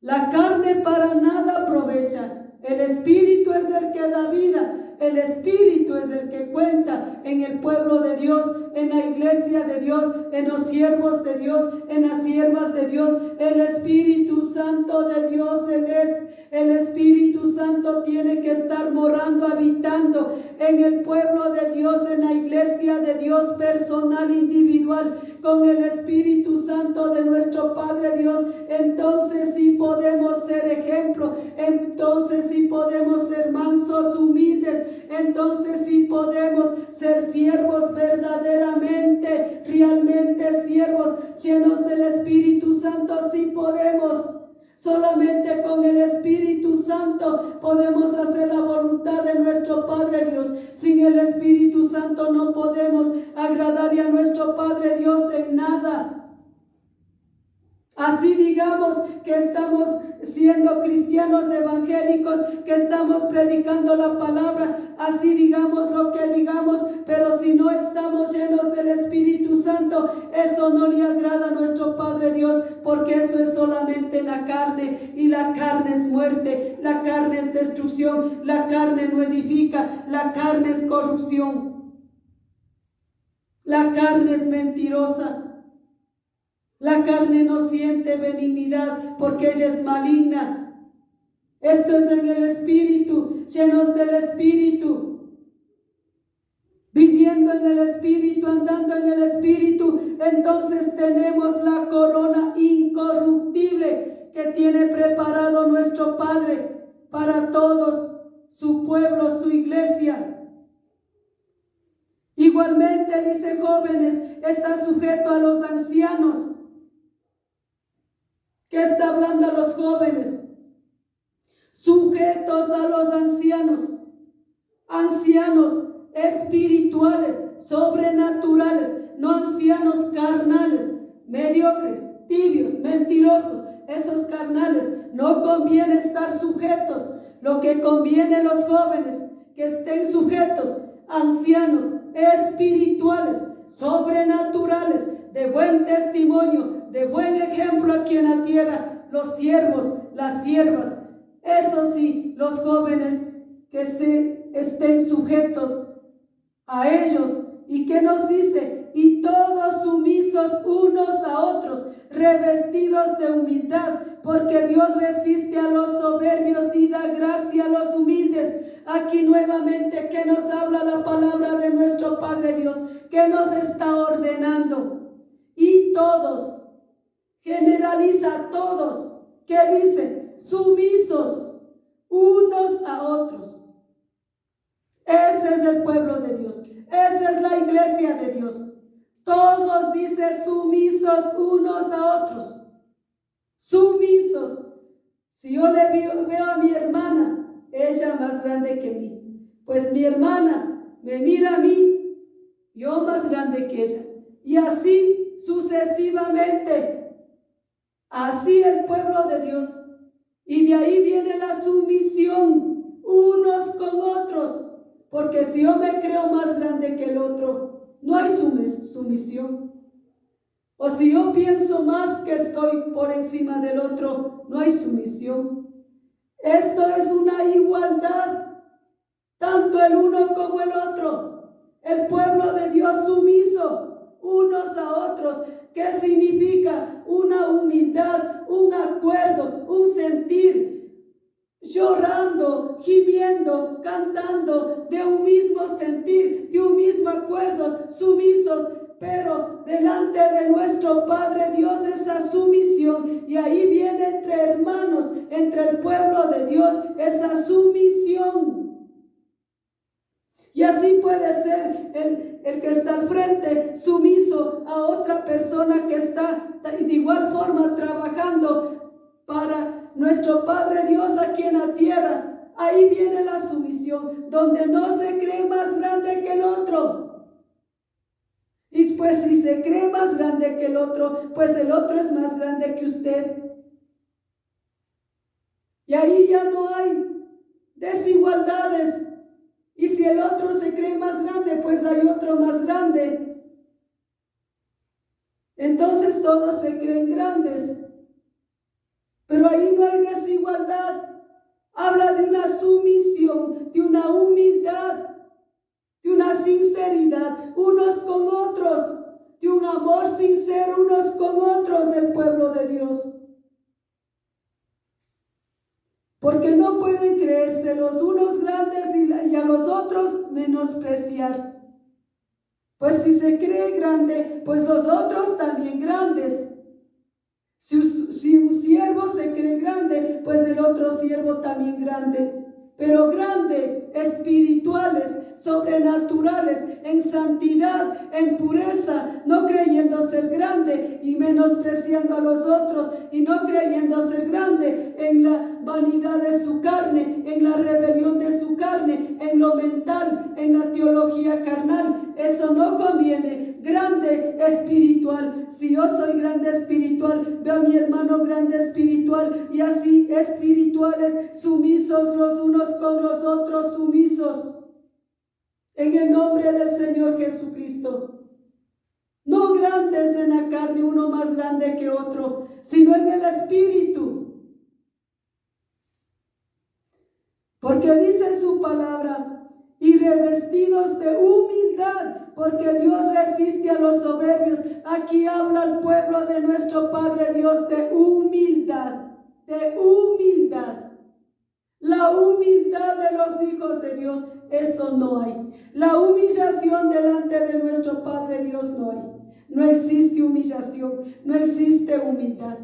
La carne para nada aprovecha. El Espíritu es el que da vida. El Espíritu es el que cuenta en el pueblo de Dios, en la iglesia de Dios, en los siervos de Dios, en las siervas de Dios. El Espíritu Santo de Dios, Él es. El Espíritu Santo tiene que estar morando, habitando en el pueblo de Dios, en la iglesia de Dios personal, individual, con el Espíritu Santo de nuestro Padre Dios. Entonces sí podemos ser ejemplo, entonces sí podemos ser mansos, humildes, entonces sí podemos ser siervos verdaderamente, realmente siervos, llenos del Espíritu Santo. Sí podemos. Solamente con el Espíritu Santo podemos hacer la voluntad de nuestro Padre Dios. Sin el Espíritu Santo no podemos agradarle a nuestro Padre Dios en nada. Así digamos que estamos siendo cristianos evangélicos, que estamos predicando la palabra, así digamos lo que digamos, pero si no estamos llenos del Espíritu Santo, eso no le agrada a nuestro Padre Dios, porque eso es solamente la carne, y la carne es muerte, la carne es destrucción, la carne no edifica, la carne es corrupción, la carne es mentirosa. La carne no siente benignidad porque ella es maligna. Esto es en el Espíritu, llenos del Espíritu, viviendo en el Espíritu, andando en el Espíritu. Entonces tenemos la corona incorruptible que tiene preparado nuestro Padre para todos su pueblo, su iglesia. Igualmente dice: jóvenes, está sujeto a los ancianos. ¿Qué está hablando a los jóvenes? Sujetos a los ancianos. Ancianos espirituales, sobrenaturales, no ancianos carnales, mediocres, tibios, mentirosos. Esos carnales no conviene estar sujetos. Lo que conviene a los jóvenes que estén sujetos, ancianos espirituales, sobrenaturales, de buen testimonio, de buen ejemplo aquí en la tierra, los siervos, las siervas, eso sí, los jóvenes que se estén sujetos a ellos. ¿Y qué nos dice? Y todos sumisos unos a otros, revestidos de humildad, porque Dios resiste a los soberbios y da gracia a los humildes. Aquí nuevamente, ¿qué nos habla la palabra de nuestro Padre Dios? ¿Qué nos está ordenando? Y todos, generaliza a todos. ¿Qué dice? Sumisos unos a otros. Ese es el pueblo de Dios. Esa es la iglesia de Dios. Todos, dice, sumisos unos a otros. Sumisos. Si yo veo a mi hermana, ella más grande que mí, pues mi hermana me mira a mí, yo más grande que ella. Y así sucesivamente. Así el pueblo de Dios. Y de ahí viene la sumisión unos con otros. Porque si yo me creo más grande que el otro, no hay sumisión. O si yo pienso más que estoy por encima del otro, no hay sumisión. Esto es una igualdad, tanto el uno como el otro. El pueblo de Dios sumiso unos a otros. ¿Qué significa? Una humildad, un acuerdo, un sentir. Llorando, gimiendo, cantando, de un mismo sentir, de un mismo acuerdo, sumisos, pero delante de nuestro Padre Dios esa sumisión, y ahí viene entre hermanos, entre el pueblo de Dios, esa sumisión. Y así puede ser el que está al frente sumiso a otra persona que está de igual forma trabajando para nuestro Padre Dios aquí en la tierra. Ahí viene la sumisión, donde no se cree más grande que el otro. Y pues si se cree más grande que el otro, pues el otro es más grande que usted. Y ahí ya no hay desigualdades. Y si el otro se cree más grande, pues hay otro más grande. Entonces todos se creen grandes. Pero ahí no hay desigualdad. Habla de una sumisión, de una humildad, de una sinceridad unos con otros, de un amor sincero unos con otros, el pueblo de Dios. Porque no pueden creerse los unos grandes y a los otros menospreciar. Pues si se cree grande, pues los otros también grandes. Si un siervo se cree grande, pues el otro siervo también grande. Pero grande, espirituales, sobrenaturales, en santidad, en pureza, no creyendo ser grande y menospreciando a los otros, y no creyendo ser grande en la vanidad de su carne, en la rebelión de su carne, en lo mental, en la teología carnal. Eso no conviene. Grande espiritual. Si yo soy grande espiritual, veo a mi hermano grande espiritual, y así espirituales, sumisos los unos con los otros, sumisos en el nombre del Señor Jesucristo. No grandes en la carne, uno más grande que otro, sino en el espíritu. Porque dice su palabra, y revestidos de humildad, porque Dios resiste a los soberbios. Aquí habla el pueblo de nuestro Padre Dios de humildad, de humildad. La humildad de los hijos de Dios, eso no hay. La humillación delante de nuestro Padre Dios no hay. No existe humillación, no existe humildad.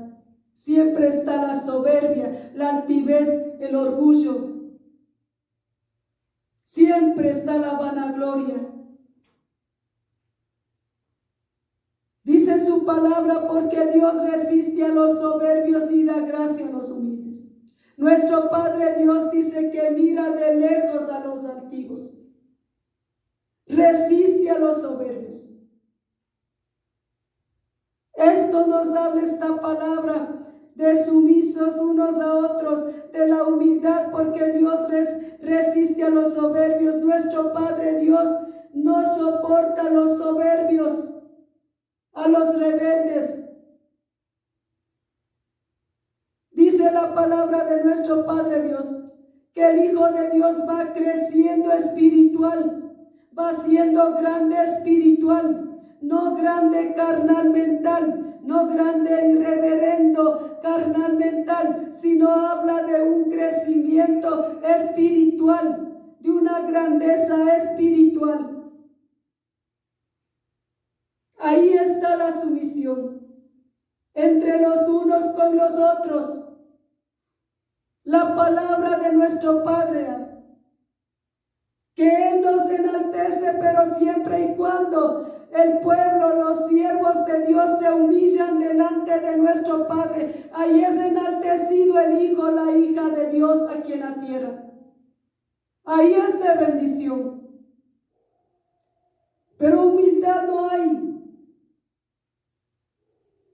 Siempre está la soberbia, la altivez, el orgullo. Siempre está la vanagloria. Dice su palabra, porque Dios resiste a los soberbios y da gracia a los humildes. Nuestro Padre Dios dice que mira de lejos a los altivos. Resiste a los soberbios. Esto nos habla esta palabra, de sumisos unos a otros, de la humildad, porque Dios resiste a los soberbios. Nuestro Padre Dios no soporta a los soberbios, a los rebeldes. Dice la palabra de nuestro Padre Dios que el Hijo de Dios va creciendo espiritual, va siendo grande espiritual, no grande carnal mental, no grande en reverendo carnal mental, sino habla de un crecimiento espiritual, de una grandeza espiritual. Ahí está la sumisión entre los unos con los otros. La palabra de nuestro Padre, que Él nos enaltece, pero siempre y cuando el pueblo, los siervos de Dios se humillan delante de nuestro Padre, ahí es enaltecido el Hijo, la hija de Dios aquí en la tierra. Ahí es de bendición. Pero humildad no hay.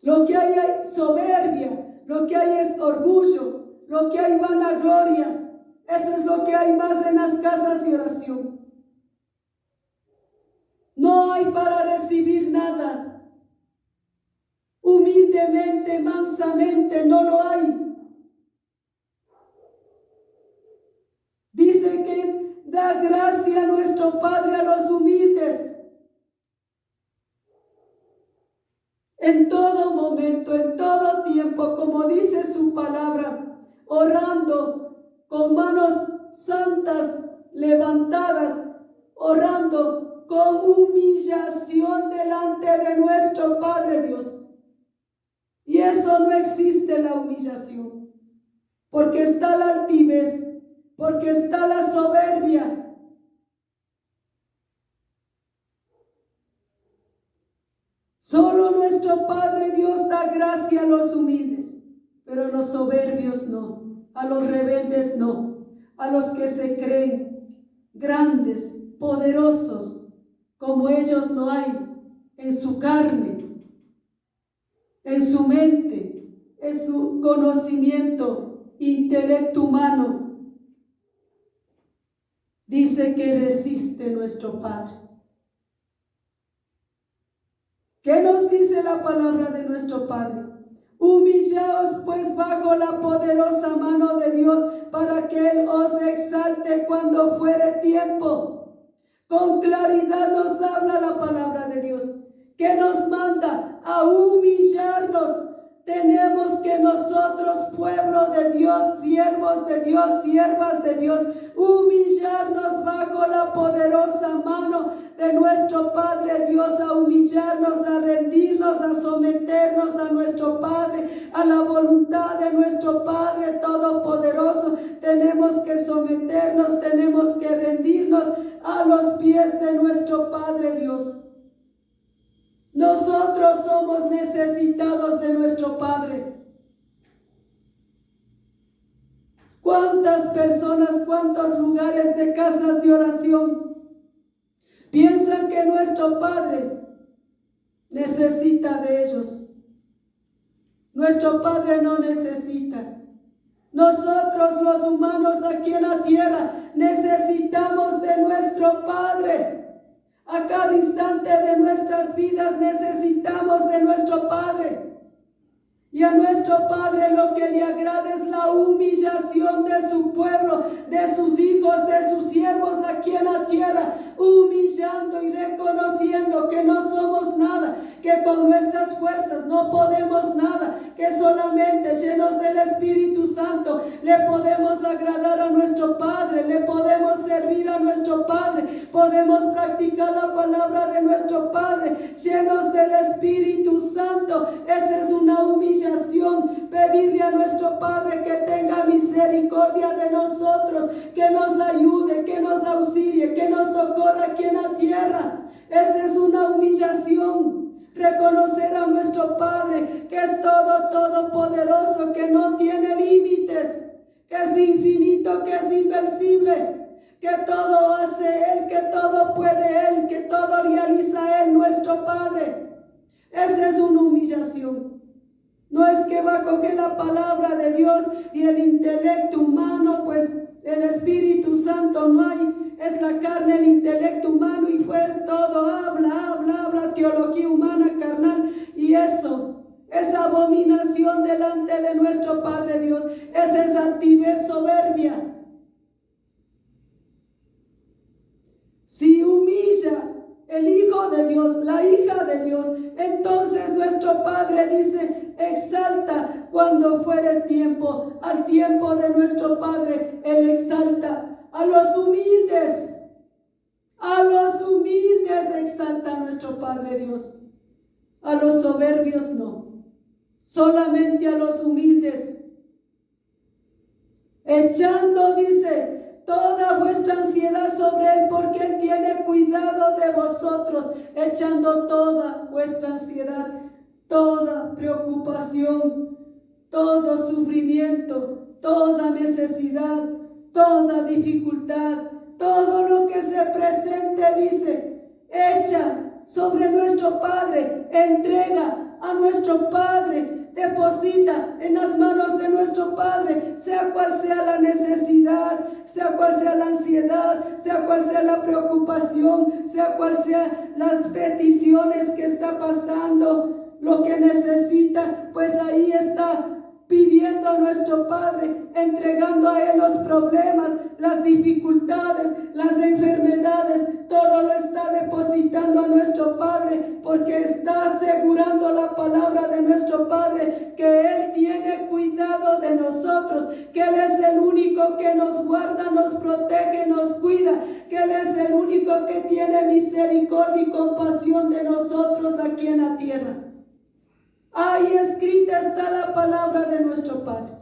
Lo que hay es soberbia, lo que hay es orgullo, lo que hay vanagloria. Eso es lo que hay más en las casas de oración. No hay para recibir nada. Humildemente, mansamente, no lo hay. Dice que da gracia a nuestro Padre a los humildes. En todo momento, en todo tiempo, como dice su palabra, orando con manos santas levantadas, orando con humillación delante de nuestro Padre Dios. Y eso no existe, la humillación, porque está la altivez, porque está la soberbia. Solo nuestro Padre Dios da gracia a los humildes, pero a los soberbios no, a los rebeldes no, a los que se creen grandes, poderosos, como ellos no hay en su carne, en su mente, en su conocimiento, intelecto humano. Dice que resiste nuestro Padre. ¿Qué nos dice la palabra de nuestro Padre? Humillaos pues bajo la poderosa mano de Dios, para que Él os exalte cuando fuere tiempo. Con claridad nos habla la palabra de Dios, que nos manda a humillarnos. Tenemos que nosotros, pueblo de Dios, siervos de Dios, siervas de Dios, humillarnos bajo la poderosa mano de nuestro Padre Dios, a humillarnos, a rendirnos, a someternos a nuestro Padre, a la voluntad de nuestro Padre Todopoderoso. Tenemos que someternos, tenemos que rendirnos a los pies de nuestro Padre Dios. Nosotros somos necesitados de nuestro Padre. ¿Cuántas personas, cuántos lugares de casas de oración piensan que nuestro Padre necesita de ellos? Nuestro Padre no necesita. Nosotros los humanos aquí en la tierra necesitamos de nuestro Padre. A cada instante de nuestras vidas necesitamos de nuestro Padre. Y a nuestro Padre lo que le agrada es la humillación de su pueblo, de sus hijos, de sus siervos aquí en la tierra, humillando y reconociendo que no somos nada, que con nuestras fuerzas no podemos nada, que solamente llenos del Espíritu Santo le podemos agradar a nuestro Padre, le podemos servir a nuestro Padre, podemos practicar la palabra de nuestro Padre, llenos del Espíritu Santo. Esa es una humillación. Pedirle a nuestro Padre que tenga misericordia de nosotros, que nos ayude, que nos auxilie, que nos socorra aquí en la tierra. Esa es una humillación. Reconocer a nuestro Padre que es todopoderoso, que no tiene límites, que es infinito, que es invencible, que todo hace Él, que todo puede Él, que todo realiza Él, nuestro Padre. Esa es una humillación. No es que va a coger la palabra de Dios y el intelecto humano, pues el Espíritu Santo no hay, es la carne, el intelecto humano, y pues todo habla, teología humana, carnal, y eso es abominación delante de nuestro Padre Dios, esa es altivez soberbia. Si humilla el Hijo de Dios, la hija de Dios, entonces nuestro Padre dice, exalta cuando fuere el tiempo. Al tiempo de nuestro Padre, Él exalta a los humildes. A los humildes exalta nuestro Padre Dios. A los soberbios no. Solamente a los humildes. Echando, dice, toda vuestra ansiedad sobre Él, porque Él tiene cuidado de vosotros, echando toda vuestra ansiedad, toda preocupación, todo sufrimiento, toda necesidad, toda dificultad, todo lo que se presente, dice, echa sobre nuestro Padre, entrega a nuestro Padre, deposita en las manos de nuestro Padre, sea cual sea la necesidad, sea cual sea la ansiedad, sea cual sea la preocupación, sea cual sea las peticiones que está pasando, lo que necesita, pues ahí está pidiendo a nuestro Padre, entregando a Él los problemas, las dificultades, las enfermedades, todo lo está depositando a nuestro Padre, porque está asegurando la palabra de nuestro Padre, que Él tiene cuidado de nosotros, que Él es el único que nos guarda, nos protege, nos cuida, que Él es el único que tiene misericordia y compasión de nosotros aquí en la tierra. Ahí escrita está la palabra de nuestro Padre.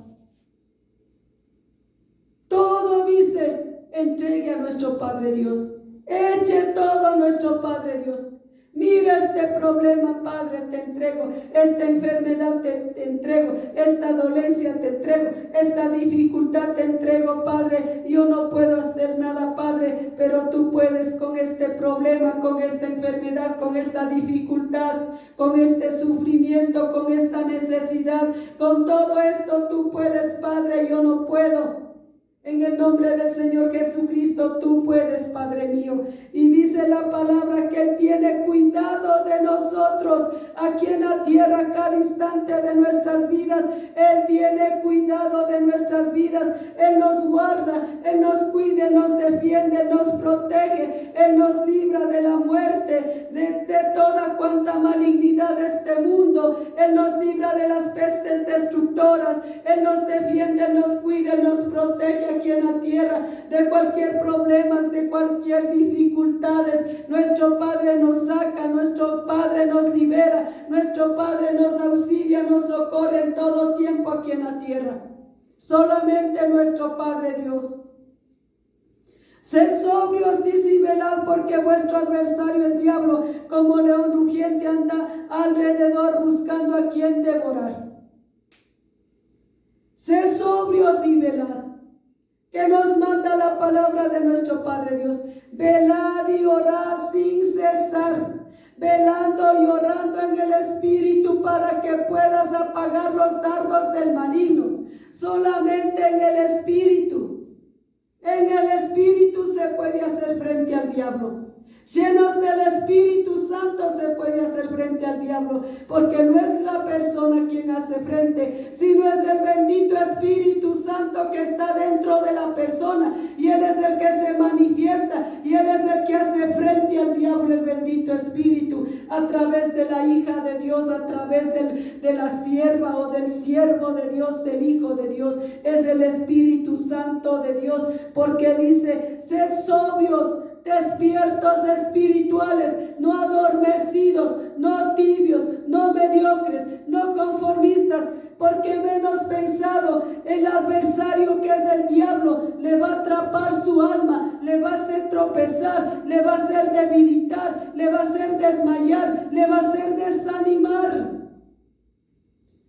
Todo dice, entregue a nuestro Padre Dios. Eche todo a nuestro Padre Dios. Mira este problema, Padre, te entrego. Esta enfermedad te entrego. Esta dolencia te entrego. Esta dificultad te entrego, Padre. Yo no puedo hacer nada, Padre, pero tú puedes con este problema, con esta enfermedad, con esta dificultad, con este sufrimiento, con esta necesidad. Con todo esto tú puedes, Padre, yo no puedo. En el nombre del Señor Jesucristo, tú puedes, Padre mío. Y dice la palabra que Él tiene cuidado de nosotros aquí en la tierra, cada instante de nuestras vidas. Él tiene cuidado de nuestras vidas. Él nos guarda, Él nos cuida, Él nos defiende, Él nos protege, Él nos libra de la muerte, de toda cuanta malignidad de este mundo. Él nos libra de las pestes destructoras. Él nos defiende, Él nos cuida, Él nos protege aquí en la tierra de cualquier problema, de cualquier dificultades. Nuestro Padre nos saca, nuestro Padre nos libera, nuestro Padre nos auxilia, nos socorre en todo tiempo aquí en la tierra. Solamente nuestro Padre Dios. Sed sobrios, dice, y velad, porque vuestro adversario el diablo, como león rugiente, anda alrededor buscando a quien devorar. Sed sobrios y velad. Que nos manda la palabra de nuestro Padre Dios. Velad y orad sin cesar, velando y orando en el Espíritu para que puedas apagar los dardos del maligno. Solamente en el Espíritu se puede hacer frente al diablo. Llenos del Espíritu Santo se puede hacer frente al diablo, porque no es la persona quien hace frente, sino es el bendito Espíritu Santo que está dentro de la persona, y Él es el que se manifiesta, y Él es el que hace frente al diablo, el bendito Espíritu, a través de la hija de Dios, a través de la sierva o del siervo de Dios, del Hijo de Dios. Es el Espíritu Santo de Dios, porque dice, sed sobrios, despiertos espirituales, no adormecidos, no tibios, no mediocres, no conformistas, porque menos pensado el adversario, que es el diablo, le va a atrapar su alma, le va a hacer tropezar, le va a hacer debilitar, le va a hacer desmayar, le va a hacer desanimar.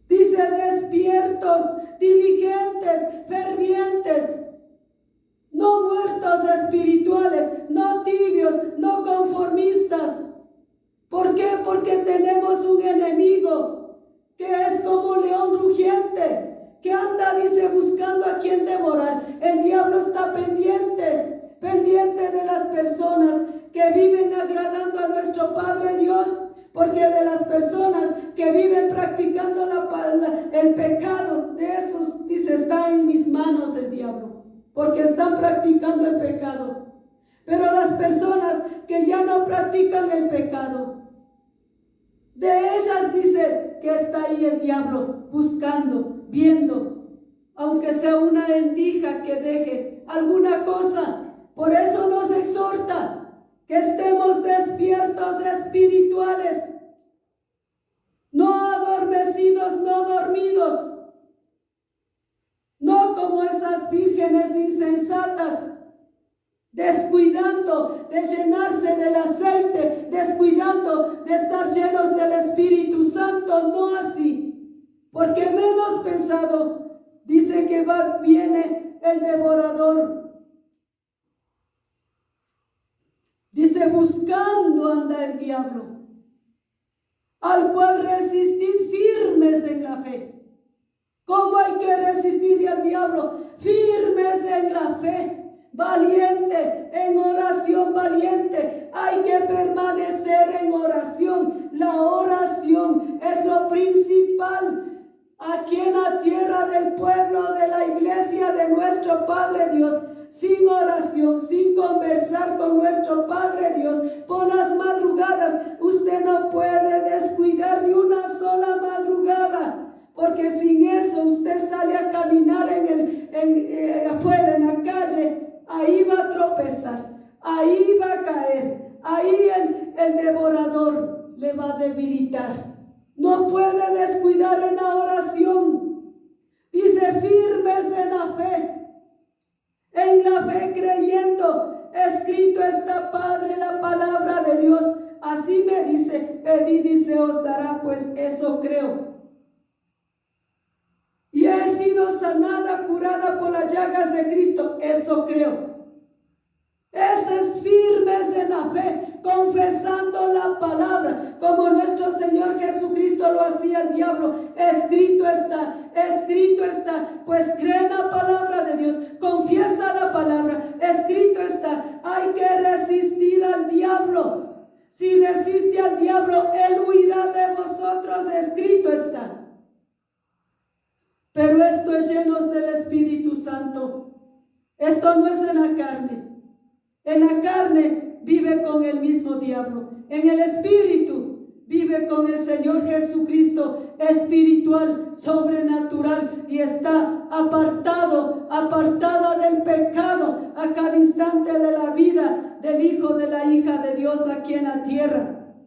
Dice, despiertos, diligentes, fervientes, no muertos espirituales, no tibios, no conformistas. ¿Por qué? Porque tenemos un enemigo que es como león rugiente, que anda, dice, buscando a quien devorar. El diablo está pendiente de las personas que viven agradando a nuestro Padre Dios, porque de las personas que viven practicando el pecado, de esos, dice, está en mis manos el diablo, porque están practicando el pecado. Pero las personas que ya no practican el pecado, de ellas dice que está ahí el diablo buscando, viendo, aunque sea una endija que deje alguna cosa. Por eso nos exhorta que estemos despiertos espirituales, no adormecidos, no dormidos, no como esas vírgenes insensatas, descuidando de llenarse del aceite, descuidando de estar llenos del Espíritu Santo. No así, porque menos pensado dice que viene el devorador. Dice, buscando anda el diablo, al cual resistid firmes en la fe. ¿Cómo hay que resistirle al diablo? Firmes en la fe. Valiente, en oración valiente. Hay que permanecer en oración. La oración es lo principal aquí en la tierra del pueblo, de la iglesia de nuestro Padre Dios. Sin oración, sin conversar con nuestro Padre Dios por las madrugadas, usted no puede descuidar ni una sola madrugada, porque sin eso usted sale a caminar afuera en la calle, ahí va a tropezar, ahí va a caer, ahí el devorador le va a debilitar. No puede descuidar en la oración. Dice, firmes en la fe. En la fe creyendo, escrito está, Padre, la palabra de Dios. Así me dice, pedid y se os dará, pues eso creo. Y he sido sanada, curada por las llagas de Cristo, eso creo. Ese es firmes en la fe, confesando la palabra, como nuestro Señor Jesucristo lo hacía el diablo. Escrito está, pues cree en la palabra de Dios, confiesa la palabra, escrito está. Hay que resistir al diablo. Si resiste al diablo, él huirá de vosotros, escrito está. Pero esto es llenos del Espíritu Santo. Esto no es en la carne. En la carne vive con el mismo diablo. En el Espíritu vive con el Señor Jesucristo, espiritual, sobrenatural, y está apartada del pecado a cada instante de la vida del Hijo, de la hija de Dios aquí en la tierra.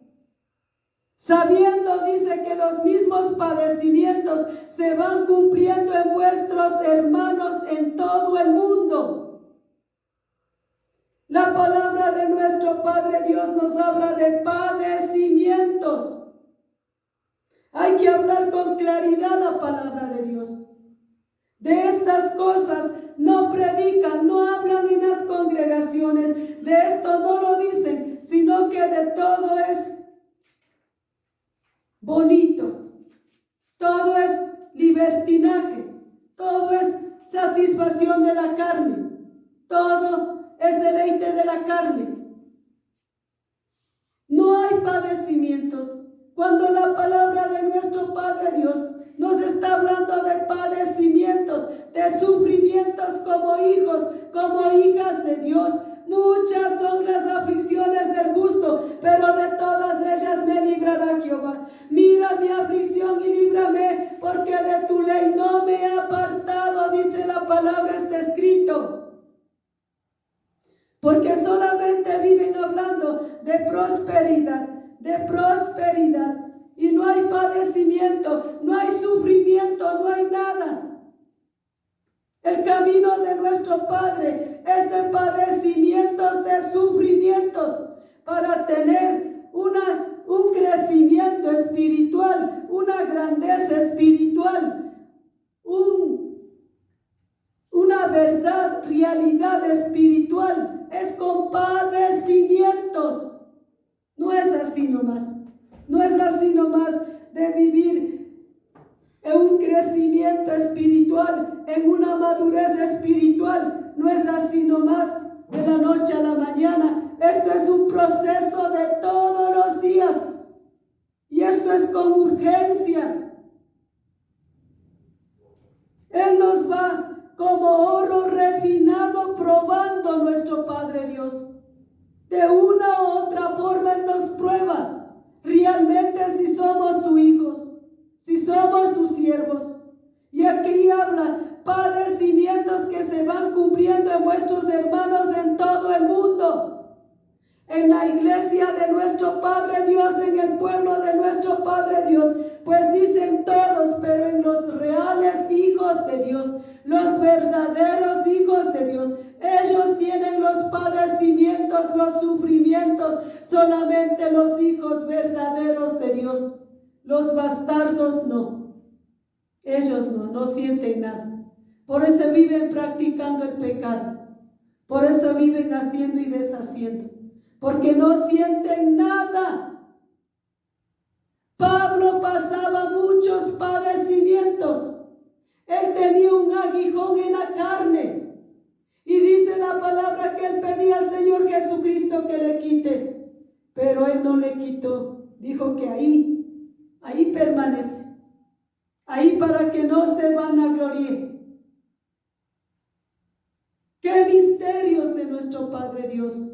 Sabiendo, dice, que los mismos padecimientos se van cumpliendo en vuestros hermanos en todo el mundo. La palabra de nuestro Padre Dios nos habla de padecimientos. Hay que hablar con claridad la palabra de Dios. De estas cosas no predican, no hablan en las congregaciones. De esto no lo dicen, sino que de todo es bonito. Todo es libertinaje. Todo es satisfacción de la carne. Todo es deleite de la carne. No hay padecimientos. Cuando la palabra de nuestro Padre Dios nos está hablando de padecimientos, de sufrimientos como hijos, como hijas de Dios. Muchas son las aflicciones del justo, pero de todas ellas me librará Jehová. Mira mi aflicción y líbrame, porque de tu ley no me he apartado, dice la palabra, está escrito. Porque solamente viven hablando de prosperidad, y no hay padecimiento, no hay sufrimiento, no hay nada. El camino de nuestro Padre es de padecimientos, de sufrimientos, para tener un crecimiento espiritual, una grandeza espiritual, una verdad, realidad espiritual. Es con padecimientos. No es así nomás. No es así nomás de vivir en un crecimiento espiritual, en una madurez espiritual. No es así nomás de la noche a la mañana. Esto es un proceso de todos los días. Y esto es con urgencia. Él nos va como oro refinado probando, nuestro Padre Dios. De una u otra forma Él nos prueba realmente si somos sus hijos, si somos sus siervos. Y aquí habla padecimientos que se van cumpliendo en vuestros hermanos en todo el mundo. En la iglesia de nuestro Padre Dios, en el pueblo de nuestro Padre Dios, pues dicen todos, pero en los reales hijos de Dios, los verdaderos hijos de Dios, ellos tienen los padecimientos, los sufrimientos, solamente los hijos verdaderos de Dios. Los bastardos no, ellos no sienten nada. Por eso viven practicando el pecado, por eso viven haciendo y deshaciendo, porque no sienten nada. Pablo pasaba muchos padecimientos. Él tenía un aguijón en la carne. Y dice la palabra que él pedía al Señor Jesucristo que le quite. Pero él no le quitó. Dijo que ahí permanece. Ahí para que no se vanaglorie. ¡Qué misterios de nuestro Padre Dios!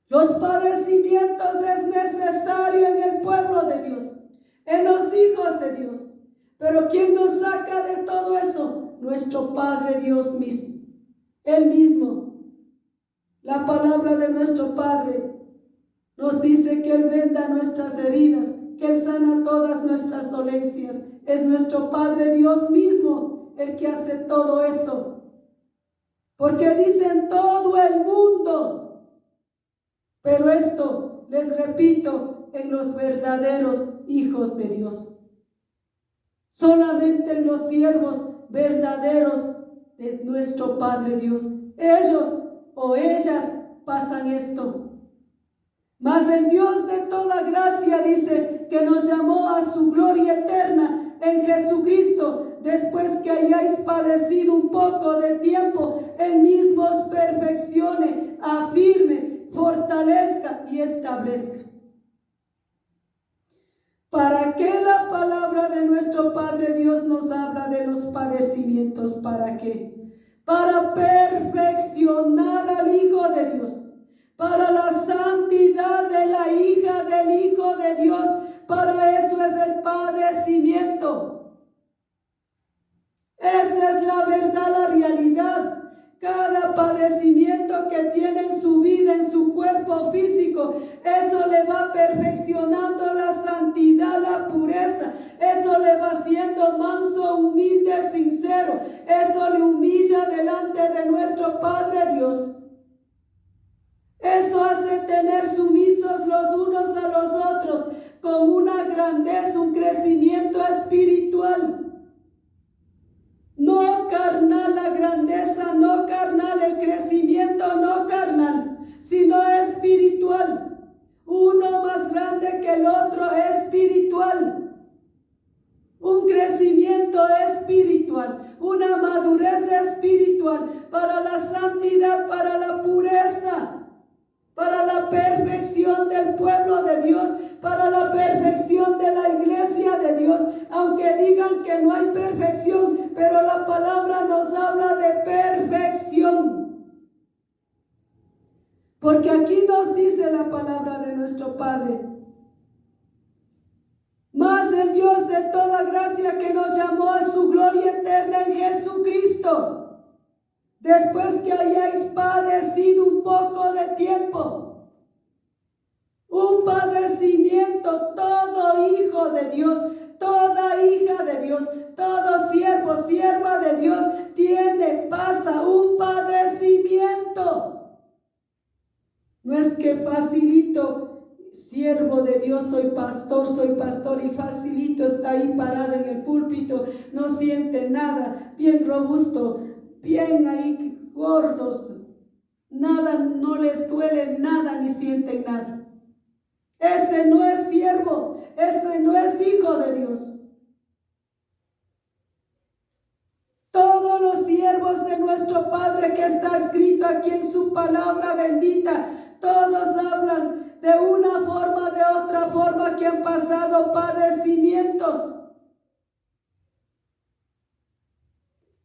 Los padecimientos es necesario en el pueblo de Dios, en los hijos de Dios. Pero ¿quién nos saca de todo eso? Nuestro Padre Dios mismo. Él mismo. La palabra de nuestro Padre nos dice que Él venda nuestras heridas, que Él sana todas nuestras dolencias. Es nuestro Padre Dios mismo el que hace todo eso. Porque dicen todo el mundo. Pero esto, les repito, en los verdaderos hijos de Dios. Solamente en los siervos verdaderos de nuestro Padre Dios. Ellos o ellas pasan esto. Mas el Dios de toda gracia dice que nos llamó a su gloria eterna en Jesucristo, después que hayáis padecido un poco de tiempo, Él mismo os perfeccione, afirme, fortalezca y establezca. ¿Para qué la palabra de nuestro Padre Dios nos habla de los padecimientos? ¿Para qué? Para perfeccionar al Hijo de Dios, para la santidad de la hija del Hijo de Dios. Para eso es el padecimiento. Esa es la verdad, la realidad. Cada padecimiento que tiene en su vida, en su cuerpo físico, eso le va perfeccionando la santidad, la pureza. Eso le va haciendo manso, humilde, sincero. Eso le humilla delante de nuestro Padre Dios. Eso hace tener sumisos los unos a los otros, con una grandeza, un crecimiento espiritual. No carnal la grandeza, no carnal el crecimiento, no carnal, sino espiritual. Uno más grande que el otro, espiritual. Un crecimiento espiritual, una madurez espiritual para la santidad, para la pureza, para la perfección del pueblo de Dios, para la perfección de la iglesia de Dios. Aunque digan que no hay perfección, pero la palabra nos habla de perfección. Porque aquí nos dice la palabra de nuestro Padre: mas el Dios de toda gracia, que nos llamó a su gloria eterna en Jesucristo, después que hayáis padecido un poco de tiempo. Un padecimiento, todo hijo de Dios, toda hija de Dios, todo siervo, sierva de Dios pasa un padecimiento. No es que facilito, siervo de Dios, soy pastor y facilito está ahí parado en el púlpito, no siente nada, bien robusto, bien ahí gordos, nada, no les duele nada ni sienten nada. Ese no es siervo, ese no es hijo de Dios. aquí en su palabra bendita, todos hablan de una forma, de otra forma, que han pasado padecimientos.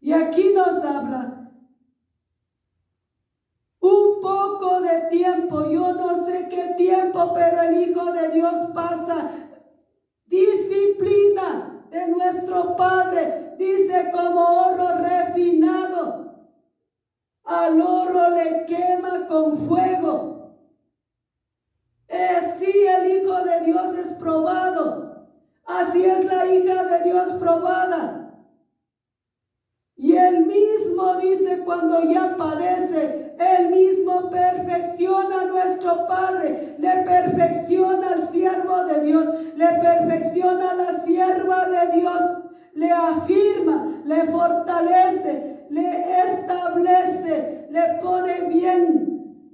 Y aquí nos habla un poco de tiempo, yo no sé qué tiempo, pero el Hijo de Dios pasa disciplina de nuestro Padre. Dice, como oro refinado, al oro le quema con fuego. Así el Hijo de Dios es probado. Así es la hija de Dios probada. Y él mismo dice, cuando ya padece, él mismo perfecciona a nuestro Padre, le perfecciona al siervo de Dios, le perfecciona a la sierva de Dios, le afirma, le fortalece, le establece, le pone bien,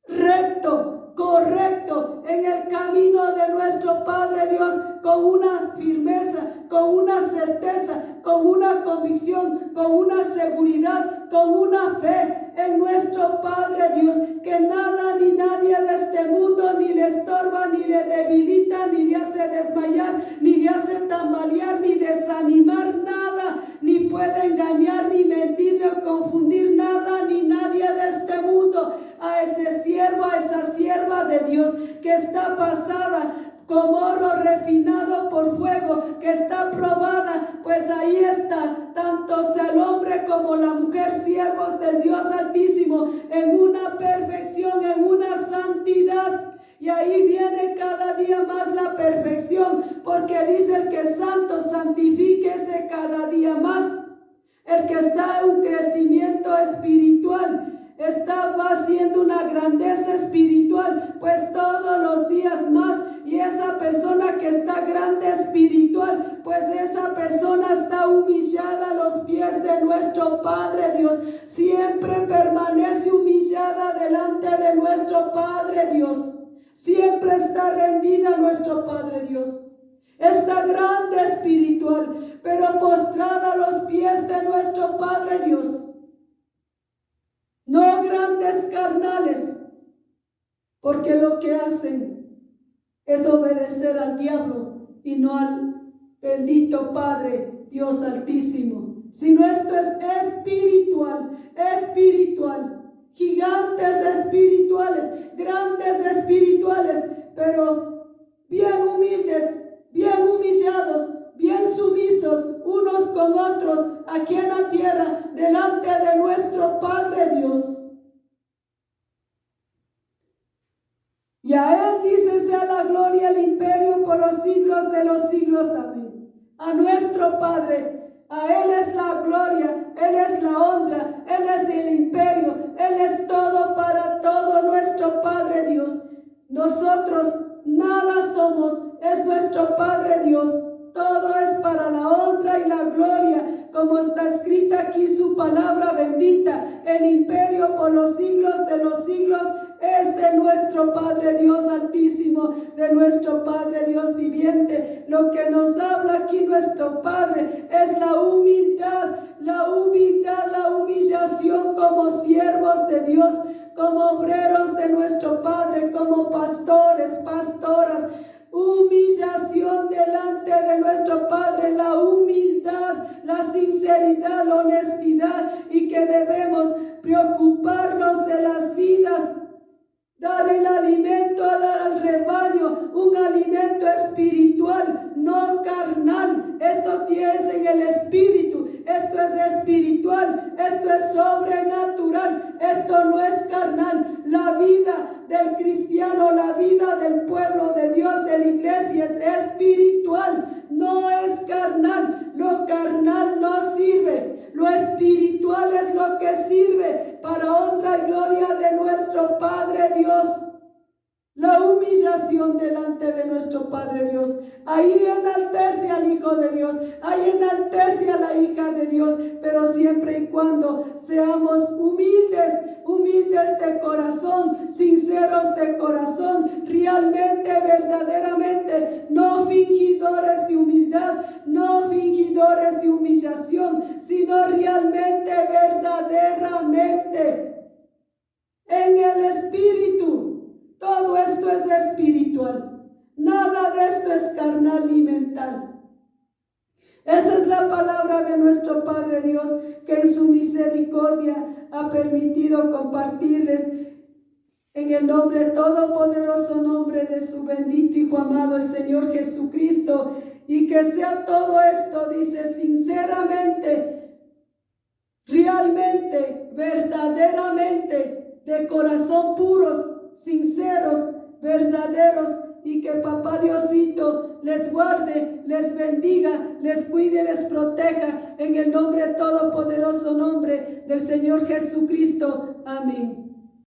recto, correcto en el camino de nuestro Padre Dios, con una firmeza, con una certeza, con una convicción, con una seguridad, con una fe en nuestro Padre Dios, que nada ni nadie de este mundo ni le estorba, ni le debilita, ni le hace desmayar, ni le hace tambalear, ni desanimar nada, ni puede engañar, ni mentir, ni confundir nada, ni nadie de este mundo a ese siervo, a esa sierva de Dios que está pasada como oro refinado por fuego, que está probada, pues ahí está, tanto sea el hombre como la mujer, siervos del Dios Altísimo, en una perfección, en una santidad. Y ahí viene cada día más la perfección, porque dice el que es santo, santifíquese cada día más. El que está en un crecimiento espiritual, va haciendo una grandeza espiritual, pues todos los días más. Y esa persona que está grande espiritual, pues esa persona está humillada a los pies de nuestro Padre Dios. Siempre permanece humillada delante de nuestro Padre Dios. Siempre está rendida a nuestro Padre Dios. Está grande espiritual, pero postrada a los pies de nuestro Padre Dios. No grandes carnales, porque lo que hacen es obedecer al diablo y no al bendito Padre Dios Altísimo. Sino esto es espiritual, gigantes espirituales, grandes espirituales, pero bien humildes, bien humillados, bien sumisos unos con otros aquí en la tierra, delante de nuestro Padre Dios. Y a Él dice sea la gloria, el imperio por los siglos de los siglos. Amén. A nuestro Padre, a Él es la gloria, Él es la honra, Él es el imperio, Él es todo para todo nuestro Padre Dios. Nosotros nada somos, es nuestro Padre Dios. Todo es para la honra y la gloria, como está escrita aquí su palabra bendita. El imperio por los siglos de los siglos es de nuestro Padre Dios Altísimo, de nuestro Padre Dios viviente. Lo que nos habla aquí nuestro Padre es la humildad, la humillación como siervos de Dios, como obreros de nuestro Padre, como pastores, pastoras. Humillación delante de nuestro Padre, la humildad, la sinceridad, la honestidad, y que debemos preocuparnos de las vidas, dar el alimento al rebaño, un alimento espiritual, no carnal. Esto es en el espíritu, esto es espiritual, esto es sobrenatural, esto no es carnal. La vida del cristiano, la vida del pueblo de Dios, de la iglesia, es espiritual, no es carnal. Lo carnal no sirve, lo espiritual es lo que sirve para honra y gloria de nuestro Padre Dios. La humillación delante de nuestro Padre Dios, ahí enaltece al Hijo de Dios, ahí enaltece a la hija de Dios, pero siempre y cuando seamos humildes de corazón, sinceros de corazón, realmente, verdaderamente, no fingidores de humildad, no fingidores de humillación, sino realmente, verdaderamente en el Espíritu. Todo esto es espiritual. Nada de esto es carnal ni mental. Esa es la palabra de nuestro Padre Dios, que en su misericordia ha permitido compartirles en el nombre, todopoderoso nombre de su bendito Hijo amado, el Señor Jesucristo. Y que sea todo esto, dice, sinceramente, realmente, verdaderamente, de corazón puros, sinceros, verdaderos, y que Papá Diosito les guarde, les bendiga, les cuide, les proteja en el nombre, todopoderoso nombre del Señor Jesucristo. Amén.